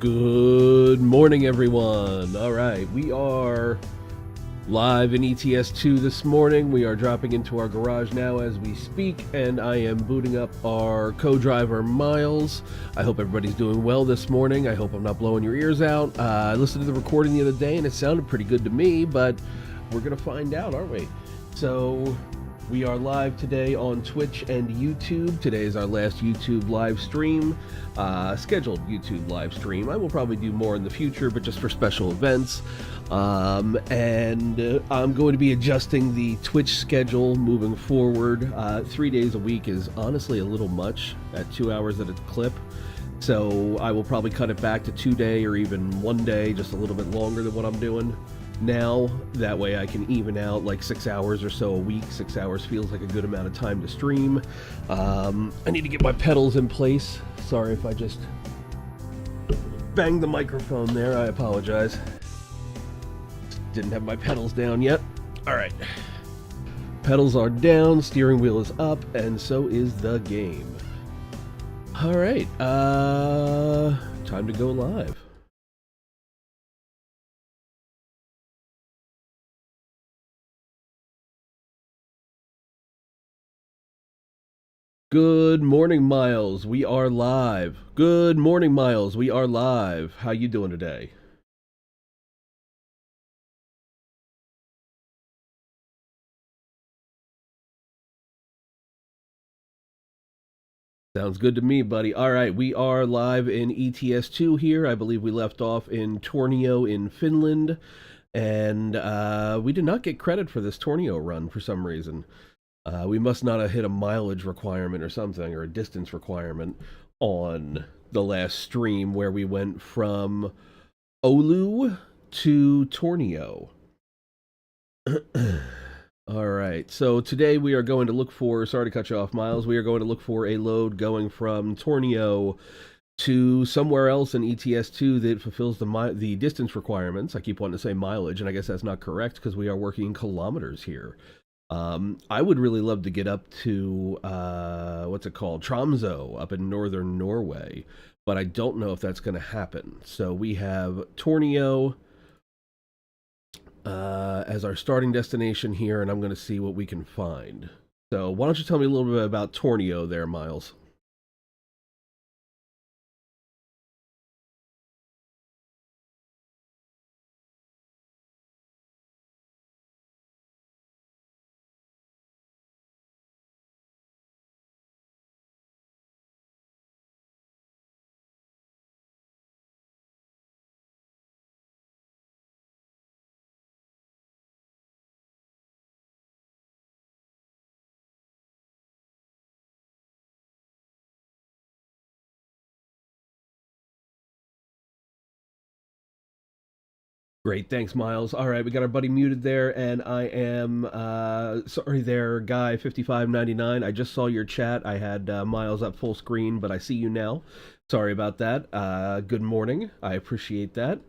Good morning, everyone. All right, we are live in ETS2 this morning. We are dropping into our garage now as we speak, and I am booting up our co-driver, Miles. I hope everybody's doing well this morning. I hope I'm not blowing your ears out. I listened to the recording the other day, and it sounded pretty good to me, but we're going to find out, aren't we? So we are live today on Twitch and YouTube. Today is our last YouTube live stream, scheduled YouTube live stream. I will probably do more in the future, but just for special events. And I'm going to be adjusting the Twitch schedule moving forward. 3 days a week is honestly a little much at 2 hours at a clip. So I will probably cut it back to 2 day or even 1 day, just a little bit longer than what I'm doing now. That way I can even out like 6 hours or so a week. 6 hours feels like a good amount of time to stream. I need to get my pedals in place. Sorry if I just banged the microphone there. I apologize. Didn't have my pedals down yet. All right. Pedals are down, steering wheel is up, and so is the game. All right. Time to go live. Good morning, Miles. We are live. Good morning, Miles. We are live. How you doing today? Sounds good to me, buddy. All right, we are live in ETS2 here. I believe we left off in Tornio in Finland, and we did not get credit for this Tornio run for some reason. We must not have hit a mileage requirement or something, or a distance requirement on the last stream where we went from Oulu to Tornio. All right, so today we are going to look for, sorry to cut you off, Miles, we are going to look for a load going from Tornio to somewhere else in ETS2 that fulfills the distance requirements. I keep wanting to say mileage, and I guess that's not correct because we are working in kilometers here. I would really love to get up to, what's it called, Tromsø up in northern Norway, but I don't know if that's going to happen. So we have Tornio as our starting destination here, and I'm going to see what we can find. So why don't you tell me a little bit about Tornio there, Miles? Great, thanks, Miles. All right, we got our buddy muted there, and I am sorry there, guy 5599. I just saw your chat. I had Miles up full screen, but I see you now. Sorry about that. Good morning. I appreciate that.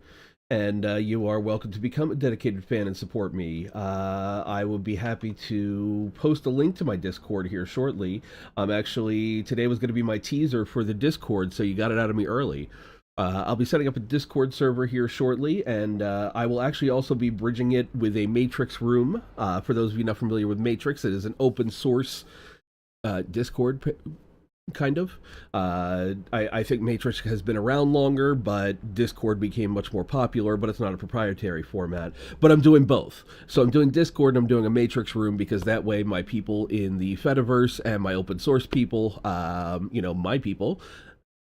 And you are welcome to become a dedicated fan and support me. I will be happy to post a link to my Discord here shortly. Today was going to be my teaser for the Discord, so you got it out of me early. I'll be setting up a Discord server here shortly, and I will actually also be bridging it with a Matrix room. For those of you not familiar with Matrix, it is an open source Discord, kind of. I think Matrix has been around longer, but Discord became much more popular, but it's not a proprietary format. But I'm doing both. So I'm doing Discord and I'm doing a Matrix room because that way my people in the Fediverse and my open source people, my people,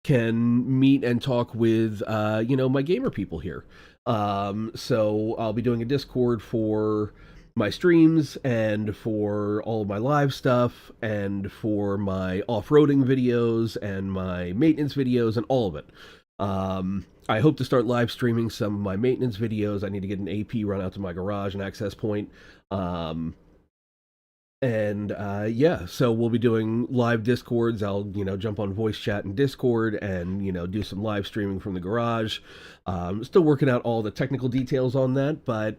can meet and talk with, my gamer people here. So I'll be doing a Discord for my streams and for all of my live stuff and for my off-roading videos and my maintenance videos and all of it. I hope to start live streaming some of my maintenance videos. I need to get an AP run out to my garage and access point. So we'll be doing live Discords. I'll, jump on voice chat and Discord and, do some live streaming from the garage. Still working out all the technical details on that, but,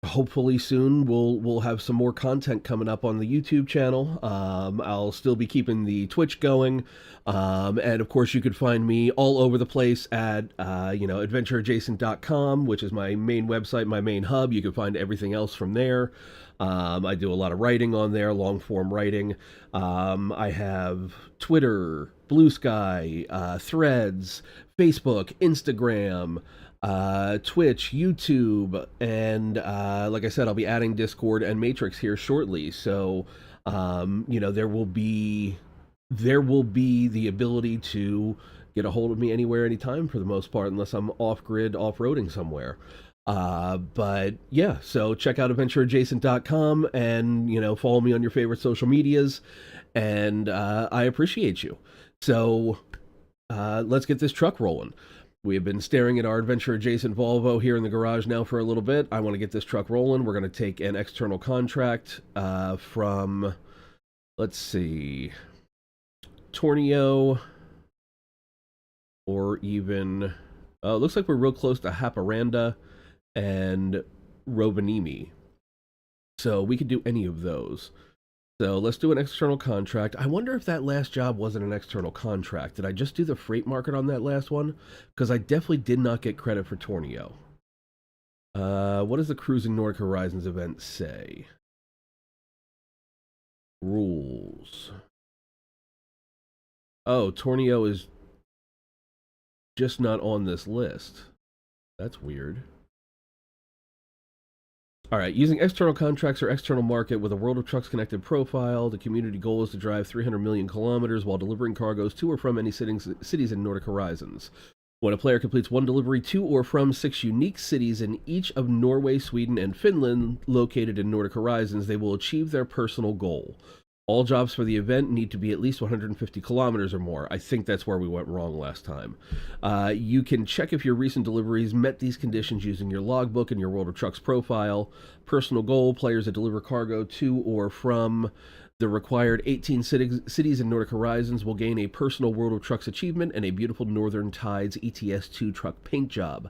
hopefully soon we'll have some more content coming up on the YouTube channel. I'll still be keeping the Twitch going. And of course you could find me all over the place at, adventureadjacent.com, which is my main website, my main hub. You can find everything else from there. I do a lot of writing on there, long form writing. I have Twitter, Blue Sky, Threads, Facebook, Instagram, Twitch, YouTube, and like I said, I'll be adding Discord and Matrix here shortly. So, there will be the ability to get a hold of me anywhere, anytime for the most part, unless I'm off-grid, off-roading somewhere. But yeah, so check out adventureadjacent.com and, follow me on your favorite social medias. And I appreciate you. So let's get this truck rolling. We have been staring at our Adventure Adjacent Volvo here in the garage now for a little bit. I want to get this truck rolling. We're going to take an external contract from, let's see, Tornio, or even, it looks like we're real close to Haparanda and Rovaniemi. So we could do any of those. So let's do an external contract. I wonder if that last job wasn't an external contract. Did I just do the freight market on that last one? Because I definitely did not get credit for Tornio. What does the Cruising Nordic Horizons event say? Rules. Oh, Tornio is just not on this list. That's weird. All right, using external contracts or external market with a World of Trucks connected profile, the community goal is to drive 300 million kilometers while delivering cargoes to or from any cities in Nordic Horizons. When a player completes one delivery to or from 6 unique cities in each of Norway, Sweden, and Finland located in Nordic Horizons, they will achieve their personal goal. All jobs for the event need to be at least 150 kilometers or more. I think that's where we went wrong last time. You can check if your recent deliveries met these conditions using your logbook and your World of Trucks profile. Personal goal, players that deliver cargo to or from the required 18 cities in Nordic Horizons will gain a personal World of Trucks achievement and a beautiful Northern Tides ETS2 truck paint job.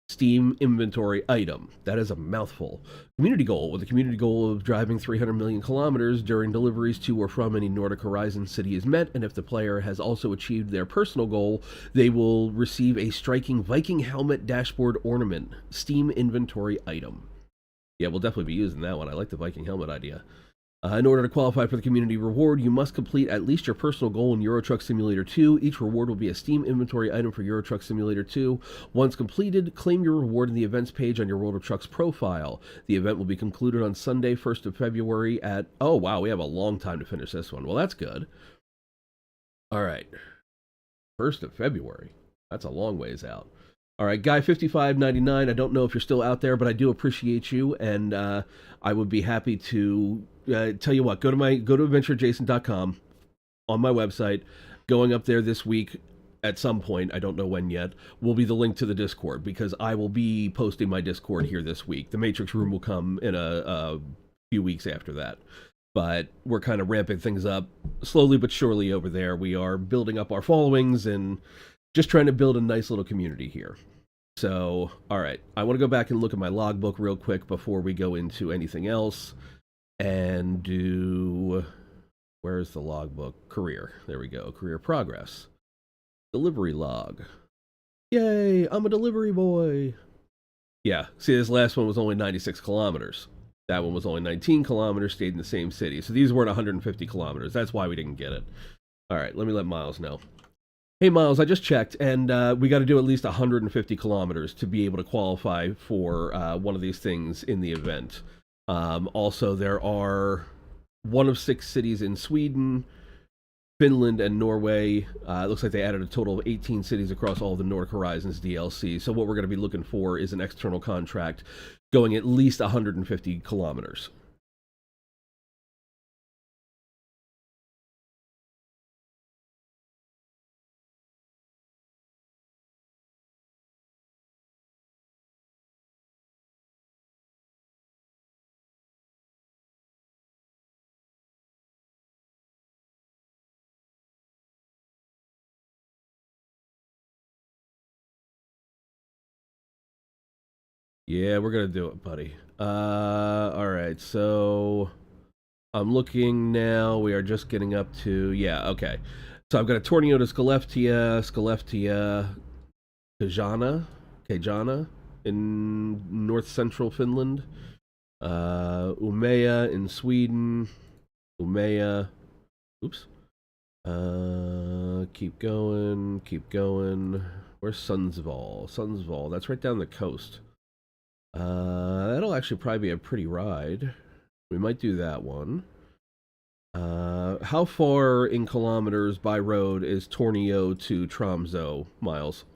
Steam inventory item. That is a mouthful. Community goal. With the community goal of driving 300 million kilometers during deliveries to or from any Nordic Horizon city is met, and if the player has also achieved their personal goal, they will receive a striking Viking helmet dashboard ornament. Steam inventory item. Yeah, we'll definitely be using that one. I like the Viking helmet idea. In order to qualify for the community reward, you must complete at least your personal goal in Euro Truck Simulator 2. Each reward will be a Steam inventory item for Euro Truck Simulator 2. Once completed, claim your reward in the events page on your World of Trucks profile. The event will be concluded on Sunday, 1st of February at... Oh, wow, we have a long time to finish this one. Well, that's good. All right. 1st of February. That's a long ways out. All right, Guy 5599, I don't know if you're still out there, but I do appreciate you, and I would be happy to tell you what, go to adventureadjacent.com on my website. Going up there this week at some point, I don't know when yet, will be the link to the Discord, because I will be posting my Discord here this week. The Matrix Room will come in a few weeks after that. But we're kind of ramping things up slowly but surely over there. We are building up our followings and just trying to build a nice little community here. So, all right, I want to go back and look at my logbook real quick before we go into anything else and do, where's the logbook? Career. There we go. Career progress. Delivery log. Yay, I'm a delivery boy. Yeah, see, this last one was only 96 kilometers. That one was only 19 kilometers, stayed in the same city. So these weren't 150 kilometers. That's why we didn't get it. All right, let me let Miles know. Hey, Miles, I just checked, and we got to do at least 150 kilometers to be able to qualify for one of these things in the event. Also, there are 1 of 6 cities in Sweden, Finland, and Norway. It looks like they added a total of 18 cities across all of the Nordic Horizons DLC. So what we're going to be looking for is an external contract going at least 150 kilometers. Yeah, we're gonna do it, buddy. All right, so I'm looking now. We are just getting up to, yeah, okay. So I've got a Tornio to Skellefteå, Kajana in north central Finland, Umeå in Sweden, Umeå, oops. Keep going. Where's Sundsvall? Sundsvall, that's right down the coast. That'll actually probably be a pretty ride. We might do that one. How far in kilometers by road is Tornio to Tromsø, Miles?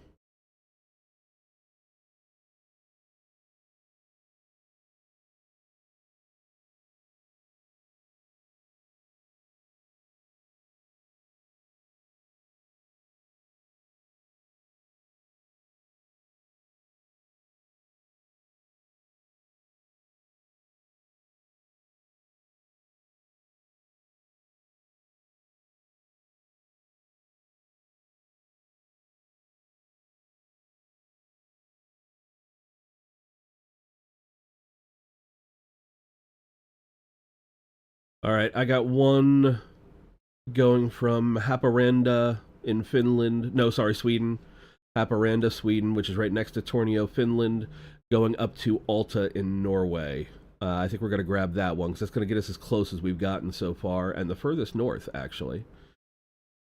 All right, I got one going from Haparanda in Finland. No, sorry, Sweden. Haparanda, Sweden, which is right next to Tornio, Finland, going up to Alta in Norway. I think we're going to grab that one because that's going to get us as close as we've gotten so far, and the furthest north, actually.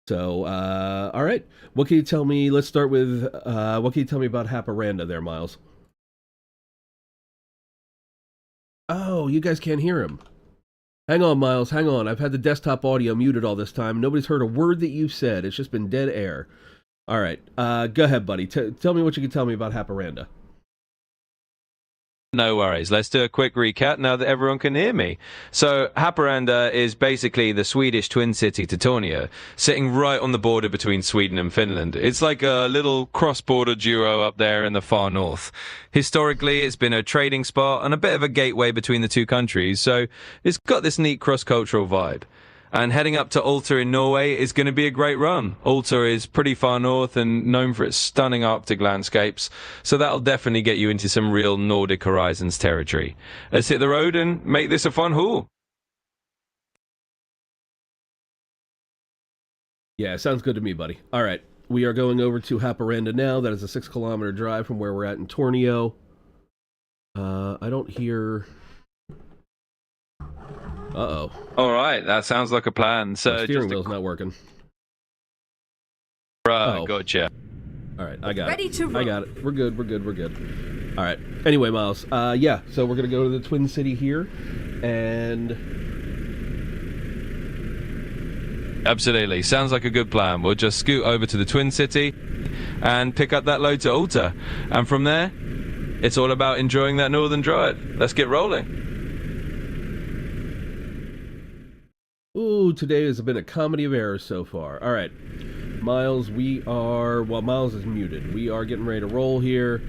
So, all right. What can you tell me? Let's start with, what can you tell me about Haparanda there, Miles? Oh, you guys can't hear him. Hang on, Miles, hang on. I've had the desktop audio muted all this time. Nobody's heard a word that you've said. It's just been dead air. All right, go ahead, buddy. Tell me what you can tell me about Haparanda. No worries. Let's do a quick recap now that everyone can hear me. So Haparanda is basically the Swedish twin city to Tornio, sitting right on the border between Sweden and Finland. It's like a little cross-border duo up there in the far north. Historically, it's been a trading spot and a bit of a gateway between the two countries, so it's got this neat cross-cultural vibe. And heading up to Alta in Norway is going to be a great run. Alta is pretty far north and known for its stunning Arctic landscapes, so that'll definitely get you into some real Nordic Horizons territory. Let's hit the road and make this a fun haul. Yeah, sounds good to me, buddy. All right, we are going over to Haparanda now. That is a 6-kilometer drive from where we're at in Tornio. I don't hear... Uh-oh. All right, that sounds like a plan. So the steering wheel's not working. Right, oh. Gotcha. All right, I got Ready it. to roll. I got it. We're good. All right. Anyway, Miles. Yeah, so we're going to go to the Twin City here, and... Absolutely. Sounds like a good plan. We'll just scoot over to the Twin City and pick up that load to Alta. And from there, it's all about enjoying that northern drive. Let's get rolling. Ooh, today has been a comedy of errors so far. All right. Miles, Miles is muted. We are getting ready to roll here,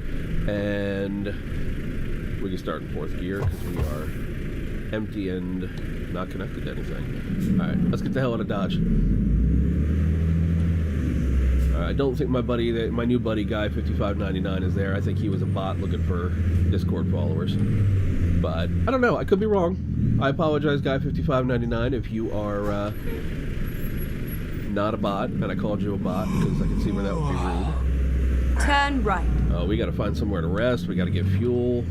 and we can start in 4th gear because we are empty and not connected to anything. Alright, let's get the hell out of Dodge. I don't think my new buddy, Guy 5599, is there. I think he was a bot looking for Discord followers. But, I don't know. I could be wrong. I apologize, Guy 5599, if you are not a bot, and I called you a bot, because I can see where that would be rude. Turn right. Oh, we gotta find somewhere to rest. We gotta get fuel.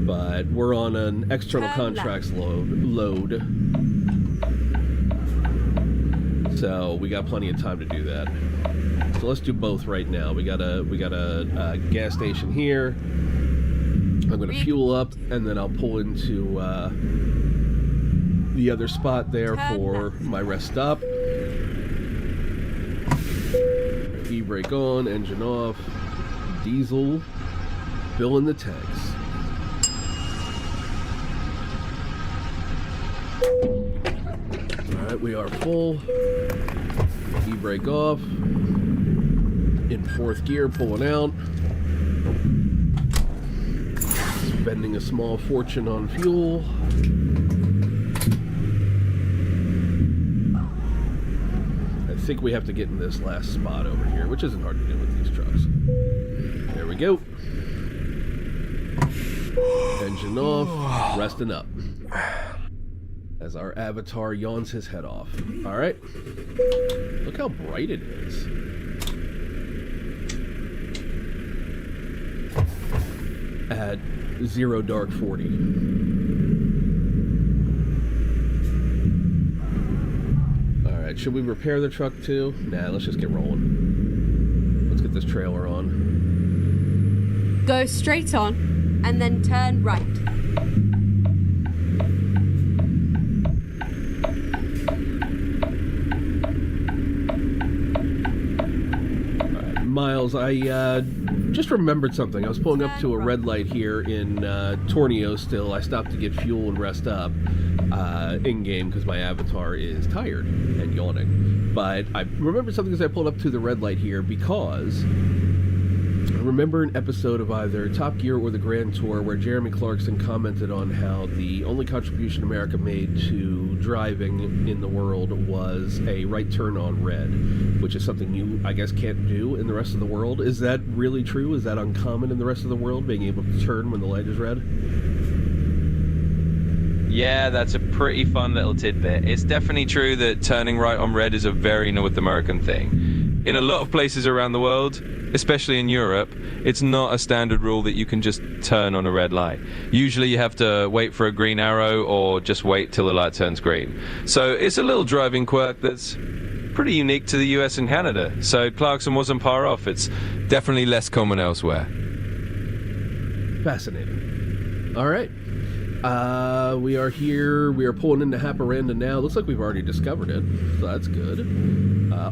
But we're on an external contracts load. So, we got plenty of time to do that. So let's do both right now. We got a gas station here. I'm going to fuel up, and then I'll pull into the other spot there for my rest stop. E-brake on, engine off, diesel, fill in the tanks. Alright, we are full. E-brake off. In 4th gear, pulling out. Spending a small fortune on fuel. I think we have to get in this last spot over here, which isn't hard to do with these trucks. There we go. Engine off, resting up. As our avatar yawns his head off. Alright. Look how bright it is. At 0 dark 40. Alright, should we repair the truck too? Nah, let's just get rolling. Let's get this trailer on. Go straight on, and then turn right. Alright, Miles, I just remembered something. I was pulling up to a red light here in Tornio still. I stopped to get fuel and rest up in-game because my avatar is tired and yawning. But I remembered something as I pulled up to the red light here because I remember an episode of either Top Gear or the Grand Tour where Jeremy Clarkson commented on how the only contribution America made to driving in the world was a right turn on red, which is something you, I guess, can't do in the rest of the world. Is that really true? Is that uncommon in the rest of the world, being able to turn when the light is red? Yeah, that's a pretty fun little tidbit. It's definitely true that turning right on red is a very North American thing. In a lot of places around the world, especially in Europe, it's not a standard rule that you can just turn on a red light. Usually you have to wait for a green arrow or just wait till the light turns green. So it's a little driving quirk that's pretty unique to the US and Canada. So Clarkson wasn't far off. It's definitely less common elsewhere. Fascinating. All right. We are here. We are pulling into Haparanda now. Looks like we've already discovered it, so that's good.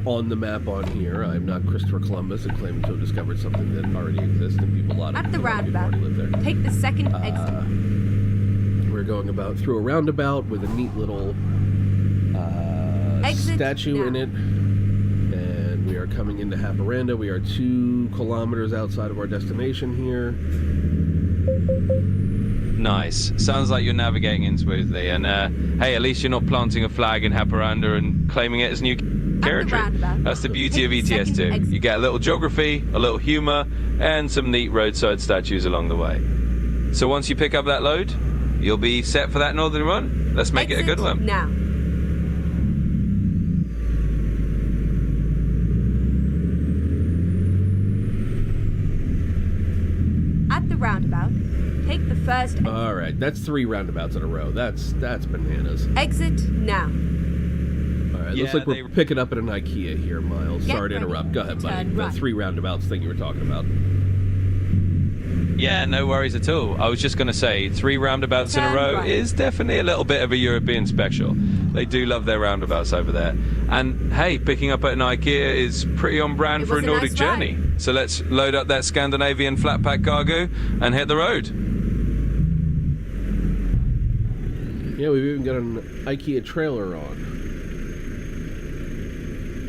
On the map on here, I'm not Christopher Columbus and claiming to have discovered something that already exists and people, a lot of At the people already roundabout, live there. take the second exit. We're going about through a roundabout with a neat little statue now. in it, and we are coming into Haparanda. We are 2 kilometers outside of our destination here. Nice. Sounds like you're navigating in smoothly. And hey, at least you're not planting a flag in Haparanda and claiming it as new territory. That's the beauty of ETS2. You get a little geography, a little humor, and some neat roadside statues along the way. So once you pick up that load, you'll be set for that northern run. Let's make it a good one. Now. At the roundabout, take the first exit. All right, that's 3 roundabouts in a row. That's bananas. Exit now. All right, looks like we're picking up at an IKEA here, Miles. Sorry to interrupt. Go ahead, buddy. The 3 roundabouts thing you were talking about. Yeah, no worries at all. I was just going to say, 3 roundabouts in a row is definitely a little bit of a European special. They do love their roundabouts over there. And hey, picking up at an IKEA is pretty on brand for a Nordic journey. So let's load up that Scandinavian flat pack cargo and hit the road. Yeah, we've even got an IKEA trailer on.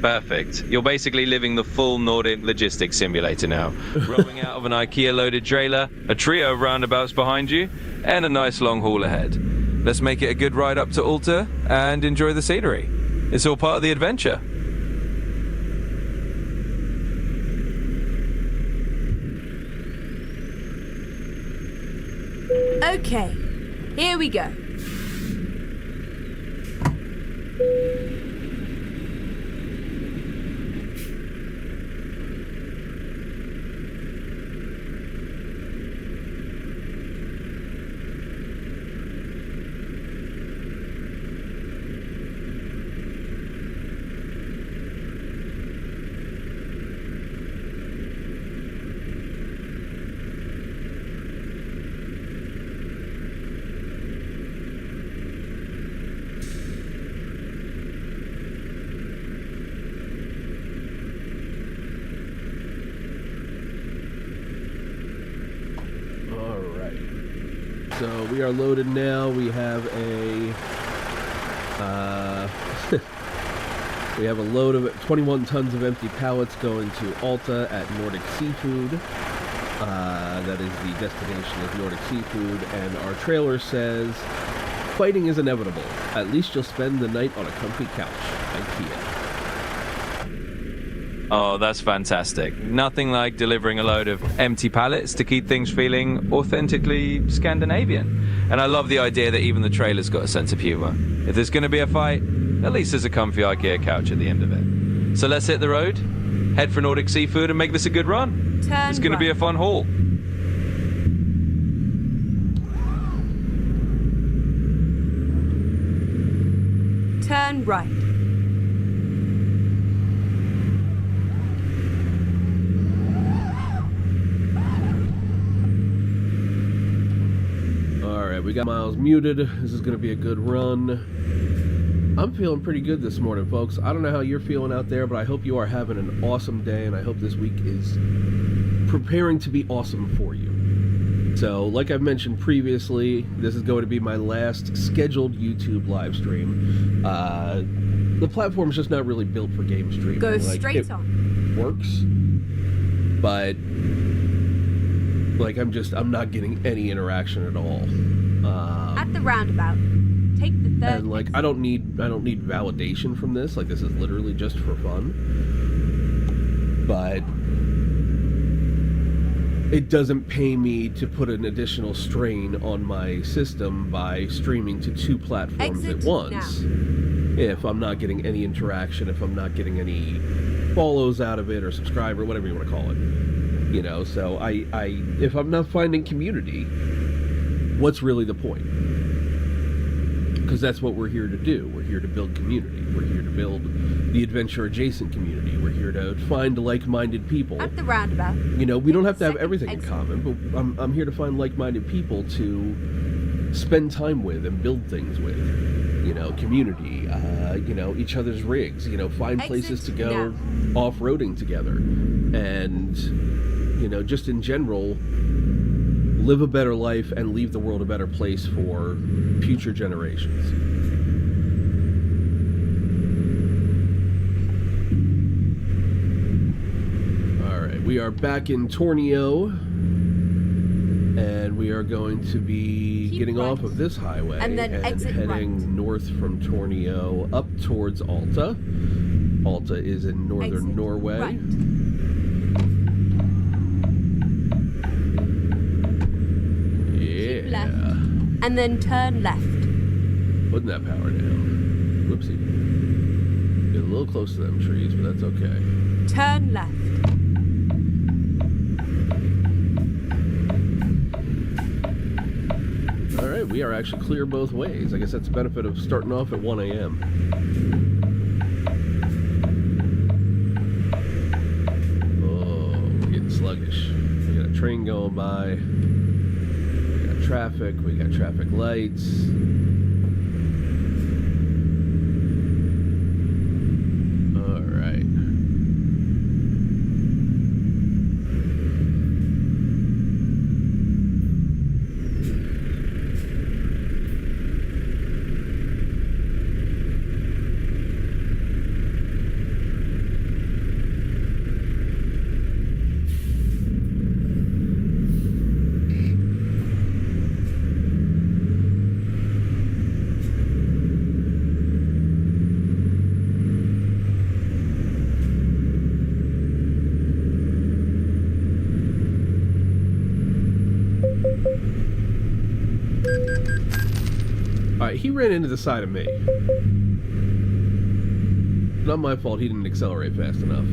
Perfect. You're basically living the full Nordic logistics simulator now. Rolling out of an IKEA-loaded trailer, a trio of roundabouts behind you, and a nice long haul ahead. Let's make it a good ride up to Alta and enjoy the scenery. It's all part of the adventure. Okay, here we go. So we are loaded now. We have a we have a load of 21 tons of empty pallets going to Alta at Nordic Seafood. That is the destination of Nordic Seafood, and our trailer says, "Fighting is inevitable. At least you'll spend the night on a comfy couch." IKEA. Oh, that's fantastic. Nothing like delivering a load of empty pallets to keep things feeling authentically Scandinavian. And I love the idea that even the trailer's got a sense of humor. If there's going to be a fight, at least there's a comfy IKEA couch at the end of it. So let's hit the road, head for Nordic Seafood, and make this a good run. It's going to be a fun haul. Turn right. We got Miles muted. This is going to be a good run. I'm feeling pretty good this morning, folks. I don't know how you're feeling out there, but I hope you are having an awesome day, and I hope this week is preparing to be awesome for you. So, like I've mentioned previously, this is going to be my last scheduled YouTube live stream. The platform's just not really built for game streaming. Go straight on. Works, but like I'm not getting any interaction at all. At the roundabout, take the third. And like I don't need validation from this. Like this is literally just for fun. But it doesn't pay me to put an additional strain on my system by streaming to two platforms at once. If I'm not getting any interaction, if I'm not getting any follows out of it or subscriber, whatever you want to call it. You know, so I if I'm not finding community, what's really the point? Because that's what we're here to do. We're here to build community. We're here to build the adventure adjacent community. We're here to find like-minded people. At the roundabout. You know, we don't have to have everything in common, but I'm here to find like-minded people to spend time with and build things with. You know, community, you know, each other's rigs, you know, find places to go off-roading together. And, you know, just in general, live a better life and leave the world a better place for future generations. Alright, we are back in Tornio, and we are going to be getting off of this highway and heading north from Tornio up towards Alta. Alta is in northern Norway. Right. Left, and then turn left. Putting that power down. Whoopsie. Get a little close to them trees, but that's okay. Turn left. Alright, we are actually clear both ways. I guess that's the benefit of starting off at 1 a.m. Oh, we're getting sluggish. We got a train going by. Traffic, we got traffic lights. All right. Alright, he ran into the side of me. Not my fault he didn't accelerate fast enough.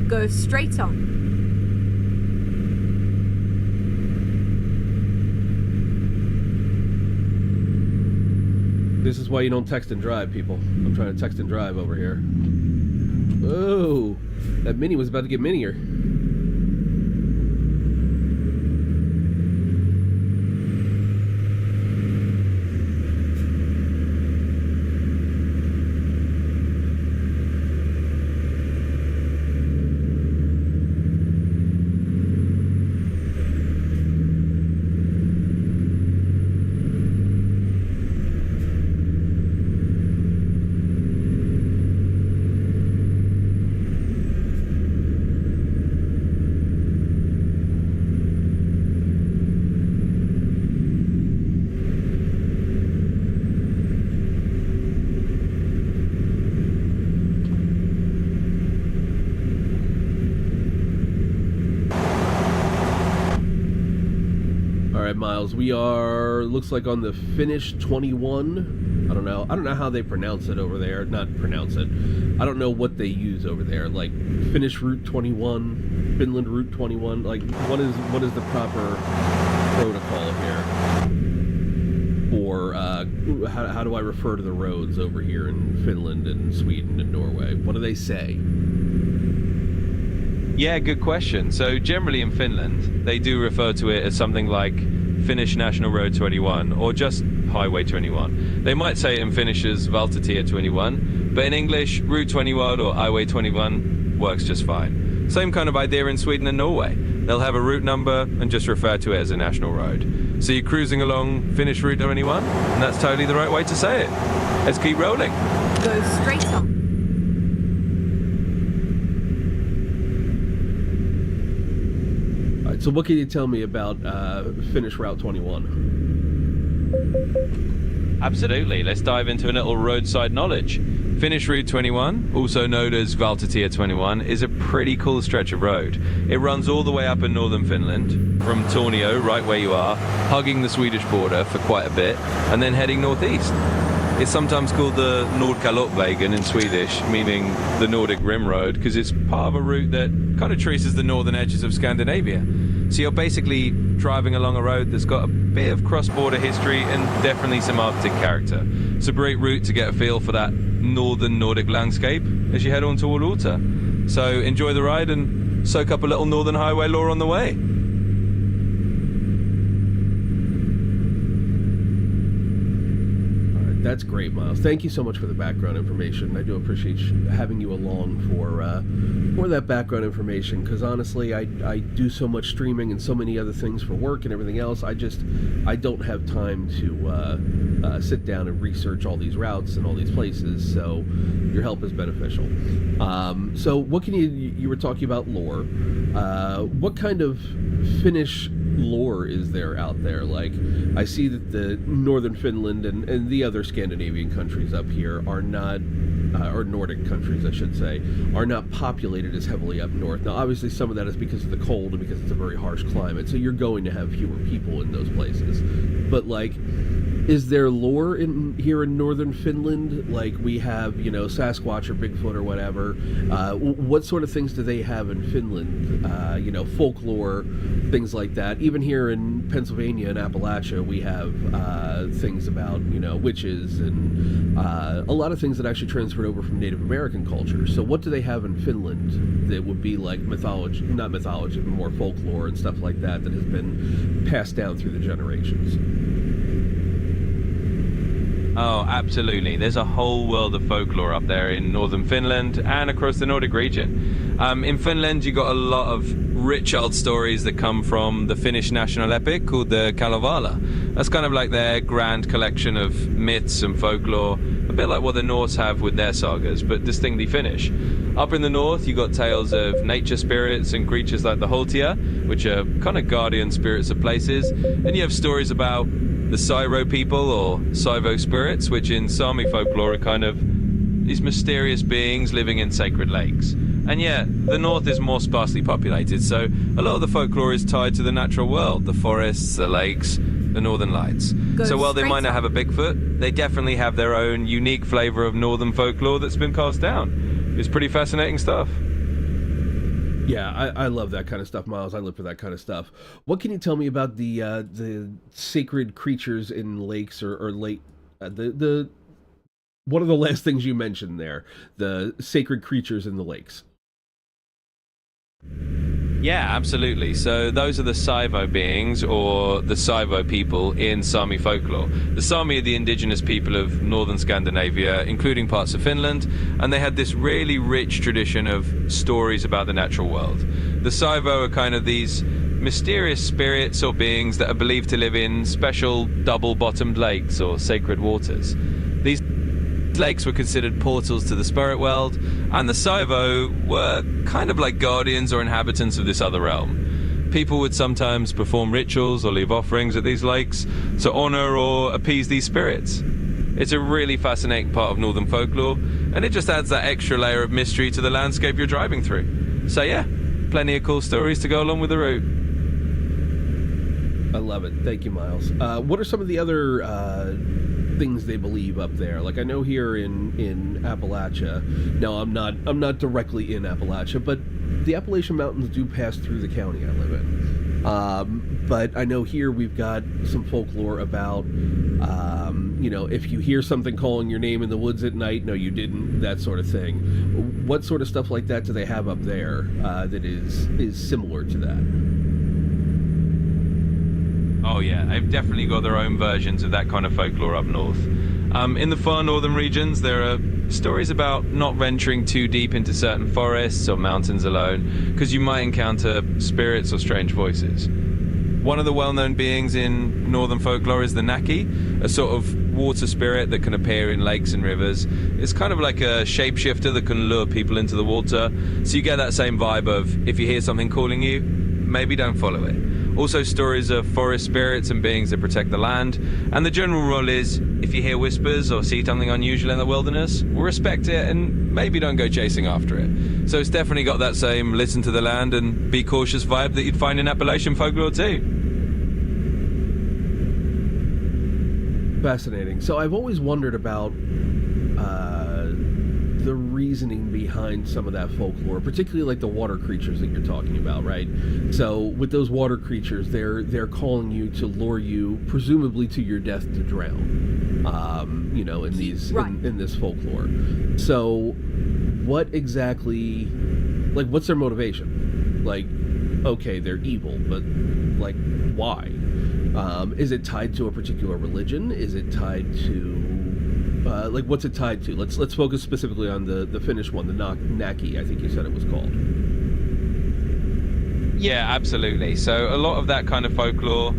Go straight on. This is why you don't text and drive, people. I'm trying to text and drive over here. Oh, that Mini was about to get minier. Miles, we are, looks like on the Finnish 21. I don't know how they pronounce it over there. Not pronounce it. I don't know what they use over there. Like Finnish Route 21, Finland Route 21. Like what is the proper protocol here? Or how do I refer to the roads over here in Finland and Sweden and Norway? What do they say? Yeah, good question. So generally in Finland, they do refer to it as something like Finnish National Road 21 or just Highway 21. They might say it in Finnish as Valtatie 21, but in English, Route 21 or Highway 21 works just fine. Same kind of idea in Sweden and Norway. They'll have a route number and just refer to it as a national road. So you're cruising along Finnish Route 21, and that's totally the right way to say it. Let's keep rolling. Go straight on. So what can you tell me about Finnish Route 21? Absolutely. Let's dive into a little roadside knowledge. Finnish Route 21, also known as Valtatie 21, is a pretty cool stretch of road. It runs all the way up in northern Finland, from Tornio, right where you are, hugging the Swedish border for quite a bit, and then heading northeast. It's sometimes called the Nordkalottvägen in Swedish, meaning the Nordic Rim Road, because it's part of a route that kind of traces the northern edges of Scandinavia. So you're basically driving along a road that's got a bit of cross-border history and definitely some Arctic character. It's a great route to get a feel for that northern Nordic landscape as you head on toward Uta. So enjoy the ride and soak up a little northern highway lore on the way. That's great, Miles. Thank you so much for the background information. I do appreciate having you along for that background information, because honestly, I do so much streaming and so many other things for work and everything else. I don't have time to sit down and research all these routes and all these places, so your help is beneficial. So what can you were talking about lore. What kind of Finnish lore is there out there? Like, I see that the northern Finland and the other Scandinavian countries up here are not, or Nordic countries I should say, are not populated as heavily up north. Now obviously some of that is because of the cold and because it's a very harsh climate, so you're going to have fewer people in those places. But like, is there lore here in northern Finland? Like we have, Sasquatch or Bigfoot or whatever. What sort of things do they have in Finland? Folklore, things like that. Even here in Pennsylvania and Appalachia, we have things about, witches and a lot of things that actually transferred over from Native American culture. So what do they have in Finland that would be like mythology, not mythology, but more folklore and stuff like that has been passed down through the generations? Oh, absolutely. There's a whole world of folklore up there in northern Finland and across the Nordic region. In Finland, you got a lot of rich old stories that come from the Finnish national epic called the Kalevala. That's kind of like their grand collection of myths and folklore, a bit like what the Norse have with their sagas, but distinctly Finnish. Up in the north, you got tales of nature spirits and creatures like the Holtia, which are kind of guardian spirits of places, and you have stories about the Saivo people, or Saivo spirits, which in Sami folklore are kind of these mysterious beings living in sacred lakes. And yeah, the north is more sparsely populated, so a lot of the folklore is tied to the natural world, the forests, the lakes, the northern lights. So while they might not have a Bigfoot, they definitely have their own unique flavour of northern folklore that's been passed down. It's pretty fascinating stuff. Yeah, I love that kind of stuff, Miles. I live for that kind of stuff. What can you tell me about the sacred creatures in lakes or lake? The one of the last things you mentioned there, the sacred creatures in the lakes. Yeah, absolutely. So those are the Saivo beings, or the Saivo people in Sami folklore. The Sami are the indigenous people of northern Scandinavia, including parts of Finland, and they had this really rich tradition of stories about the natural world. The Saivo are kind of these mysterious spirits or beings that are believed to live in special double-bottomed lakes or sacred waters. These lakes were considered portals to the spirit world, and the Saivo were kind of like guardians or inhabitants of this other realm. People would sometimes perform rituals or leave offerings at these lakes to honor or appease these spirits. It's a really fascinating part of northern folklore, and it just adds that extra layer of mystery to the landscape you're driving through. So yeah, plenty of cool stories to go along with the route. I love it. Thank you, Miles. What are some of the other things they believe up there? Like, I know here in Appalachia. No, I'm not directly in Appalachia, but the Appalachian Mountains do pass through the county I live in. But I know here we've got some folklore about, if you hear something calling your name in the woods at night, no, you didn't, that sort of thing. What sort of stuff like that do they have up there that is similar to that? Oh yeah, they've definitely got their own versions of that kind of folklore up north. In the far northern regions, there are stories about not venturing too deep into certain forests or mountains alone, because you might encounter spirits or strange voices. One of the well-known beings in northern folklore is the Naki, a sort of water spirit that can appear in lakes and rivers. It's kind of like a shapeshifter that can lure people into the water, so you get that same vibe of, if you hear something calling you, maybe don't follow it. Also stories of forest spirits and beings that protect the land. And the general rule is, if you hear whispers or see something unusual in the wilderness, we'll respect it and maybe don't go chasing after it. So it's definitely got that same listen to the land and be cautious vibe that you'd find in Appalachian folklore too. Fascinating. So I've always wondered about the reasoning behind some of that folklore, particularly like the water creatures that you're talking about, right? So with those water creatures, they're calling you to lure you, presumably to your death, to drown. In these in this folklore. So what exactly, like, what's their motivation? Like, okay, they're evil, but like, why? Is it tied to a particular religion? Is it tied to what's it tied to? Let's focus specifically on the Finnish one, the Naki, I think you said it was called. Yeah, absolutely. So a lot of that kind of folklore,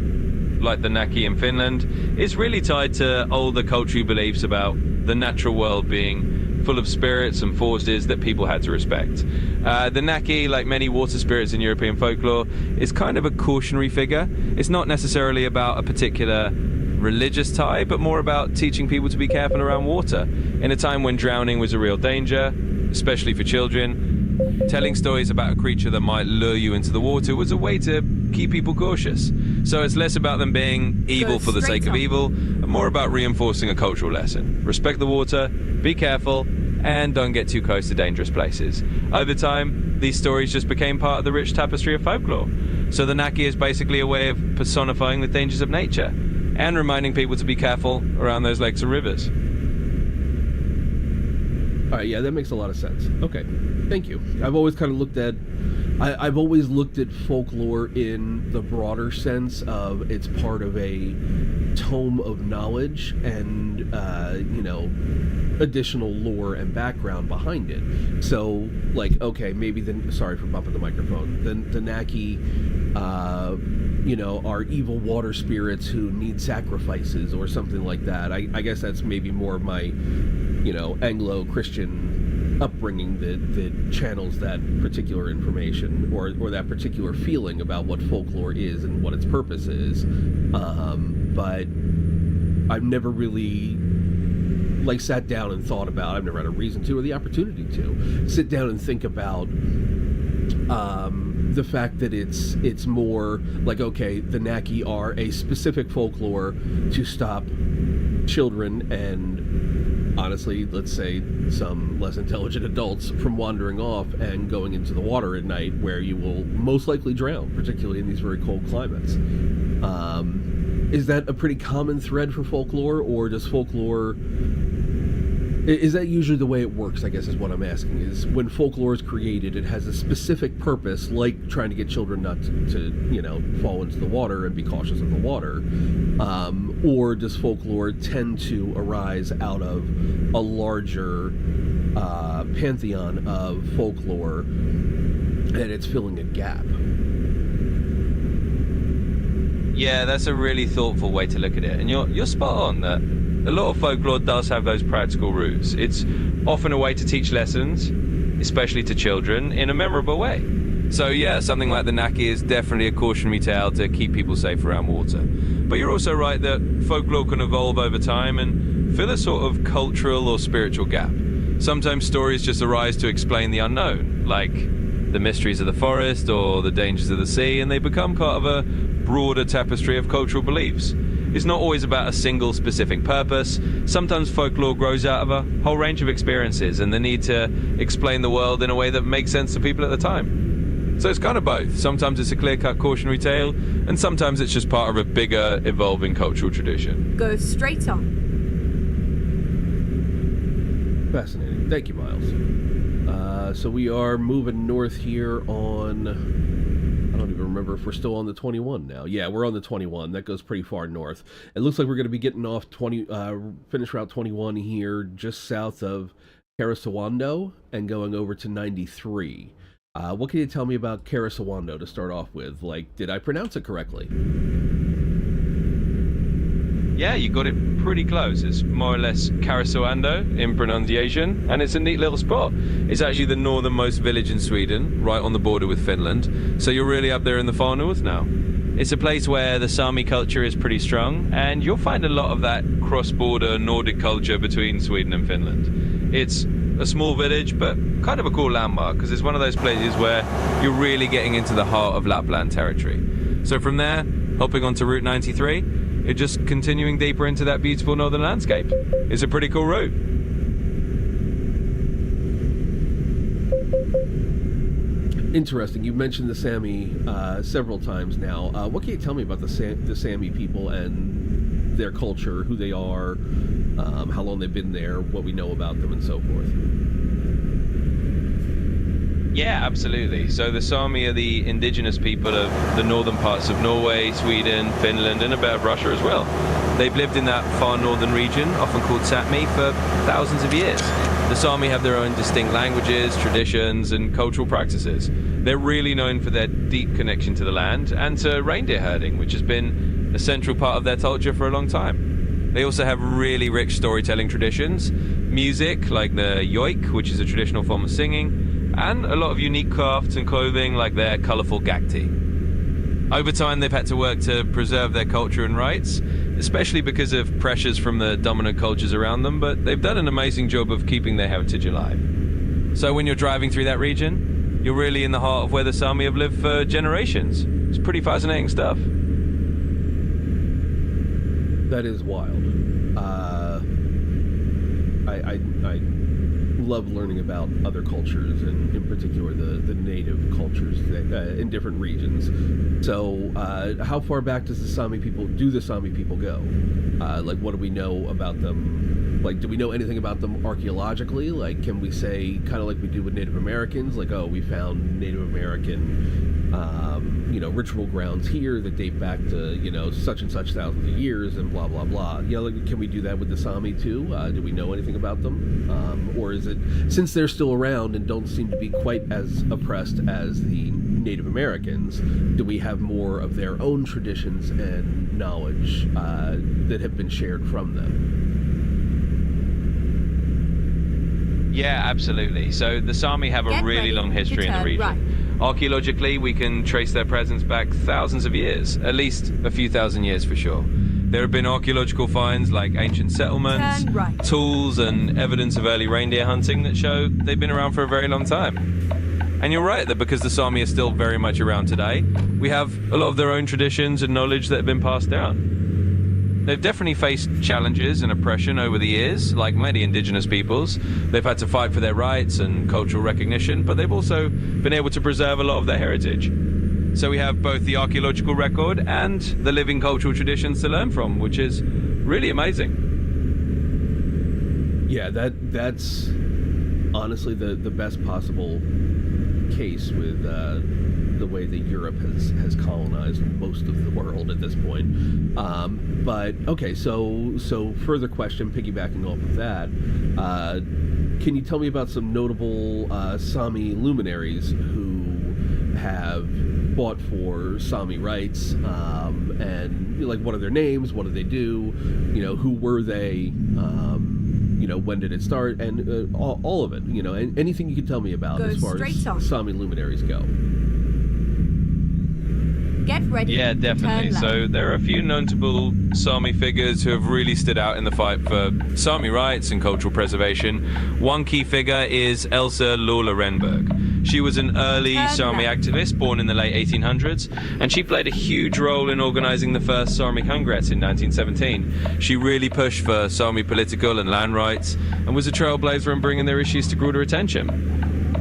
like the Naki in Finland, is really tied to older cultural beliefs about the natural world being full of spirits and forces that people had to respect. The Naki, like many water spirits in European folklore, is kind of a cautionary figure. It's not necessarily about a particular religious tie, but more about teaching people to be careful around water. In a time when drowning was a real danger, especially for children, telling stories about a creature that might lure you into the water was a way to keep people cautious. So it's less about them being evil for the sake of evil, and more about reinforcing a cultural lesson. Respect the water, be careful, and don't get too close to dangerous places. Over time, these stories just became part of the rich tapestry of folklore. So the Naki is basically a way of personifying the dangers of nature and reminding people to be careful around those lakes and rivers. All right, yeah, that makes a lot of sense. Okay, thank you. I've always kind of looked at folklore in the broader sense of it's part of a tome of knowledge, and additional lore and background behind it. So, like, okay, maybe sorry for bumping the microphone. The Naki, are evil water spirits who need sacrifices or something like that. I guess that's maybe more of my, Anglo-Christian upbringing that channels that particular information or that particular feeling about what folklore is and what its purpose is. But I've never really sat down and thought about. I've never had a reason to or the opportunity to sit down and think about the fact that it's more like, okay, the Naki are a specific folklore to stop children and, honestly, let's say some less intelligent adults from wandering off and going into the water at night, where you will most likely drown, particularly in these very cold climates. Is that a pretty common thread for folklore, or does folklore... Is that usually the way it works, I guess, is what I'm asking, is when folklore is created, it has a specific purpose, like trying to get children not to fall into the water and be cautious of the water, or does folklore tend to arise out of a larger pantheon of folklore and it's filling a gap? Yeah, that's a really thoughtful way to look at it, and you're spot on that a lot of folklore does have those practical roots. It's often a way to teach lessons, especially to children, in a memorable way. So yeah, something like the Naki is definitely a cautionary tale to keep people safe around water. But you're also right that folklore can evolve over time and fill a sort of cultural or spiritual gap. Sometimes stories just arise to explain the unknown, like the mysteries of the forest or the dangers of the sea, and they become part of a broader tapestry of cultural beliefs. It's not always about a single specific purpose. Sometimes folklore grows out of a whole range of experiences and the need to explain the world in a way that makes sense to people at the time. So it's kind of both. Sometimes it's a clear-cut cautionary tale, and sometimes it's just part of a bigger, evolving cultural tradition. Go straight on. Fascinating. Thank you, Miles. So we are moving north here on... I don't even remember if we're still on the 21 now. Yeah, we're on the 21. That goes pretty far north. It looks like we're going to be getting off finish Route 21 here just south of Karisawando and going over to 93. What can you tell me about Karisawando to start off with? Like, did I pronounce it correctly? Yeah, you got it pretty close. It's more or less Karisawando in pronunciation, and it's a neat little spot. It's actually the northernmost village in Sweden, right on the border with Finland, so you're really up there in the far north now. It's a place where the Sami culture is pretty strong, and you'll find a lot of that cross-border Nordic culture between Sweden and Finland. It's a small village, but kind of a cool landmark, because it's one of those places where you're really getting into the heart of Lapland territory. So from there, hopping onto Route 93, you're just continuing deeper into that beautiful northern landscape. It's a pretty cool route. Interesting. You mentioned the Sami several times now. What can you tell me about the Sami people and their culture, who they are, how long they've been there, what we know about them, and so forth? Yeah, absolutely. So the Sami are the indigenous people of the northern parts of Norway, Sweden, Finland, and a bit of Russia as well. They've lived in that far northern region, often called Sapmi, for thousands of years. The Sami have their own distinct languages, traditions, and cultural practices. They're really known for their deep connection to the land and to reindeer herding, which has been a central part of their culture for a long time. They also have really rich storytelling traditions, music like the yoik, which is a traditional form of singing, and a lot of unique crafts and clothing like their colourful gakti. Over time, they've had to work to preserve their culture and rights, especially because of pressures from the dominant cultures around them, but they've done an amazing job of keeping their heritage alive. So when you're driving through that region, you're really in the heart of where the Sami have lived for generations. It's pretty fascinating stuff. That is wild. I love learning about other cultures, and in particular the native cultures in different regions. So how far back do the Sami people go? Like, what do we know about them Like, do we know anything about them archaeologically? Like, can we say, kind of like we do with Native Americans, like, oh, we found Native American, ritual grounds here that date back to, such and such thousands of years and blah, blah, blah. Like, can we do that with the Sami too? Do we know anything about them? Or is it, since they're still around and don't seem to be quite as oppressed as the Native Americans, do we have more of their own traditions and knowledge that have been shared from them? Yeah, absolutely. So the Sami have a really long history in the region. Right. Archaeologically, we can trace their presence back thousands of years, at least a few thousand years for sure. There have been archaeological finds like ancient settlements, Right. tools, and evidence of early reindeer hunting that show they've been around for a very long time. And you're right that because the Sami are still very much around today, we have a lot of their own traditions and knowledge that have been passed down. They've definitely faced challenges and oppression over the years, like many indigenous peoples. They've had to fight for their rights and cultural recognition, but they've also been able to preserve a lot of their heritage. So we have both the archaeological record and the living cultural traditions to learn from, which is really amazing. Yeah, that's honestly the best possible case with the way that Europe has colonized most of the world at this point. But okay, so further question, piggybacking off of that, can you tell me about some notable Sami luminaries who have fought for Sami rights, and like what are their names, what do they do, who were they, when did it start, and all of it, and anything you can tell me about as far as Sami luminaries go. Get ready. Yeah, definitely. So there are a few notable Sami figures who have really stood out in the fight for Sami rights and cultural preservation. One key figure is Elsa Lola Renberg. She was an early Sami activist born in the late 1800s, and she played a huge role in organizing the first Sami Congress in 1917. She really pushed for Sami political and land rights and was a trailblazer in bringing their issues to broader attention.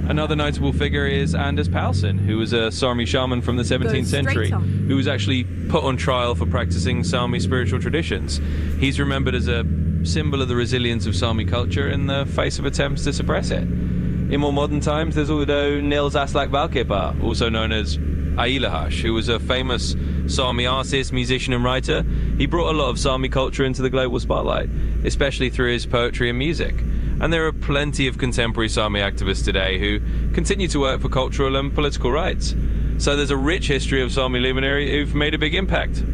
Another notable figure is Anders Paulsen, who was a Sami shaman from the 17th century, who was actually put on trial for practicing Sami spiritual traditions. He's remembered as a symbol of the resilience of Sami culture in the face of attempts to suppress it. In more modern times, there's also Nils Aslak Valkeapää, also known as Ailehash, who was a famous Sami artist, musician and writer. He brought a lot of Sami culture into the global spotlight, especially through his poetry and music. And there are plenty of contemporary Sami activists today who continue to work for cultural and political rights. So there's a rich history of Sami luminary who've made a big impact.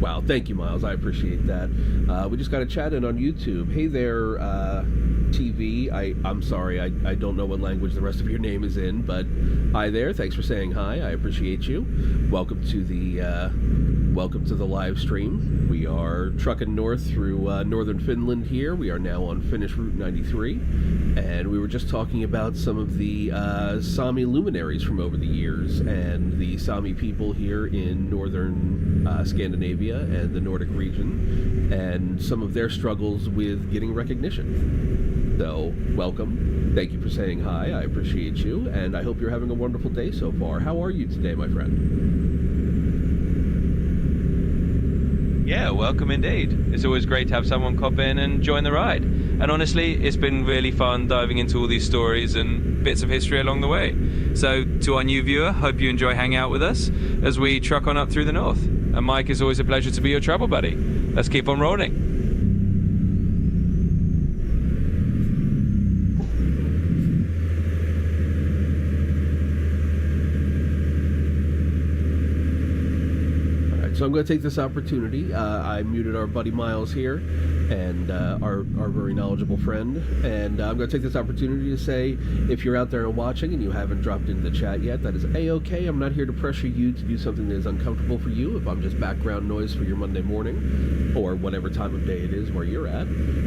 Wow, thank you, Miles. I appreciate that. We just got a chat in on YouTube. Hey there, TV. I'm sorry, I don't know what language the rest of your name is in, but hi there. Thanks for saying hi. I appreciate you. Welcome to the live stream. We are trucking north through northern Finland here. We are now on Finnish Route 93, and we were just talking about some of the Sami luminaries from over the years and the Sami people here in northern Scandinavia and the Nordic region, and some of their struggles with getting recognition. So, welcome. Thank you for saying hi. I appreciate you, and I hope you're having a wonderful day so far. How are you today, my friend? Yeah, welcome indeed. It's always great to have someone cop in and join the ride. And honestly, it's been really fun diving into all these stories and bits of history along the way. So, to our new viewer, hope you enjoy hanging out with us as we truck on up through the north. And Mike, it's always a pleasure to be your travel buddy. Let's keep on rolling. So I'm going to take this opportunity. I muted our buddy Miles here, and our very knowledgeable friend. And I'm going to take this opportunity to say, if you're out there and watching and you haven't dropped into the chat yet, that is A-okay. I'm not here to pressure you to do something that is uncomfortable for you. If I'm just background noise for your Monday morning, or whatever time of day it is where you're at,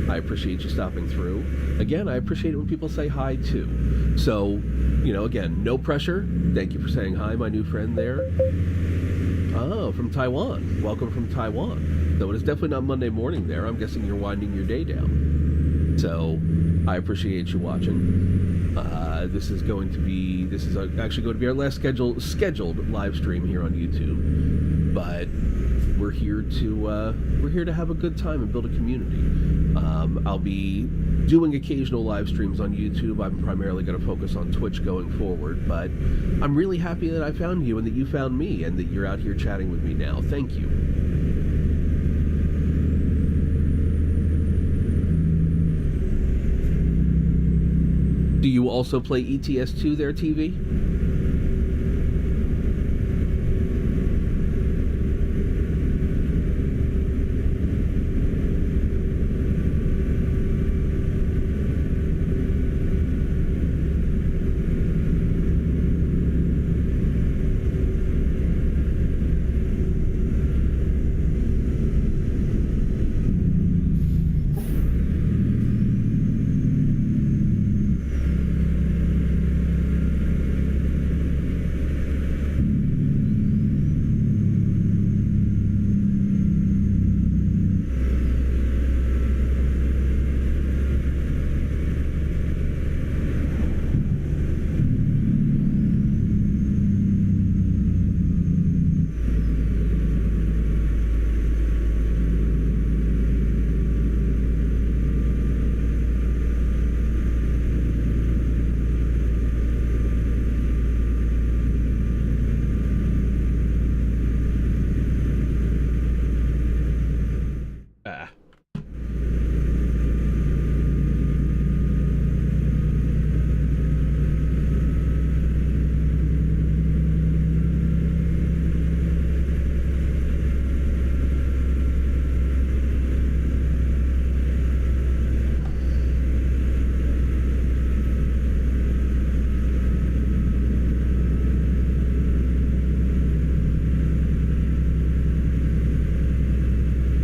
I appreciate you stopping through. Again, I appreciate it when people say hi too. So, again, no pressure. Thank you for saying hi, my new friend there. Oh, from Taiwan. Welcome from Taiwan. Though it is definitely not Monday morning there. I'm guessing you're winding your day down. So, I appreciate you watching. This is actually going to be our last scheduled live stream here on YouTube. but we're here to have a good time and build a community. I'll be doing occasional live streams on YouTube. I'm primarily going to focus on Twitch going forward, but I'm really happy that I found you and that you found me and that you're out here chatting with me now. Thank you. Do you also play ETS2 there, TV?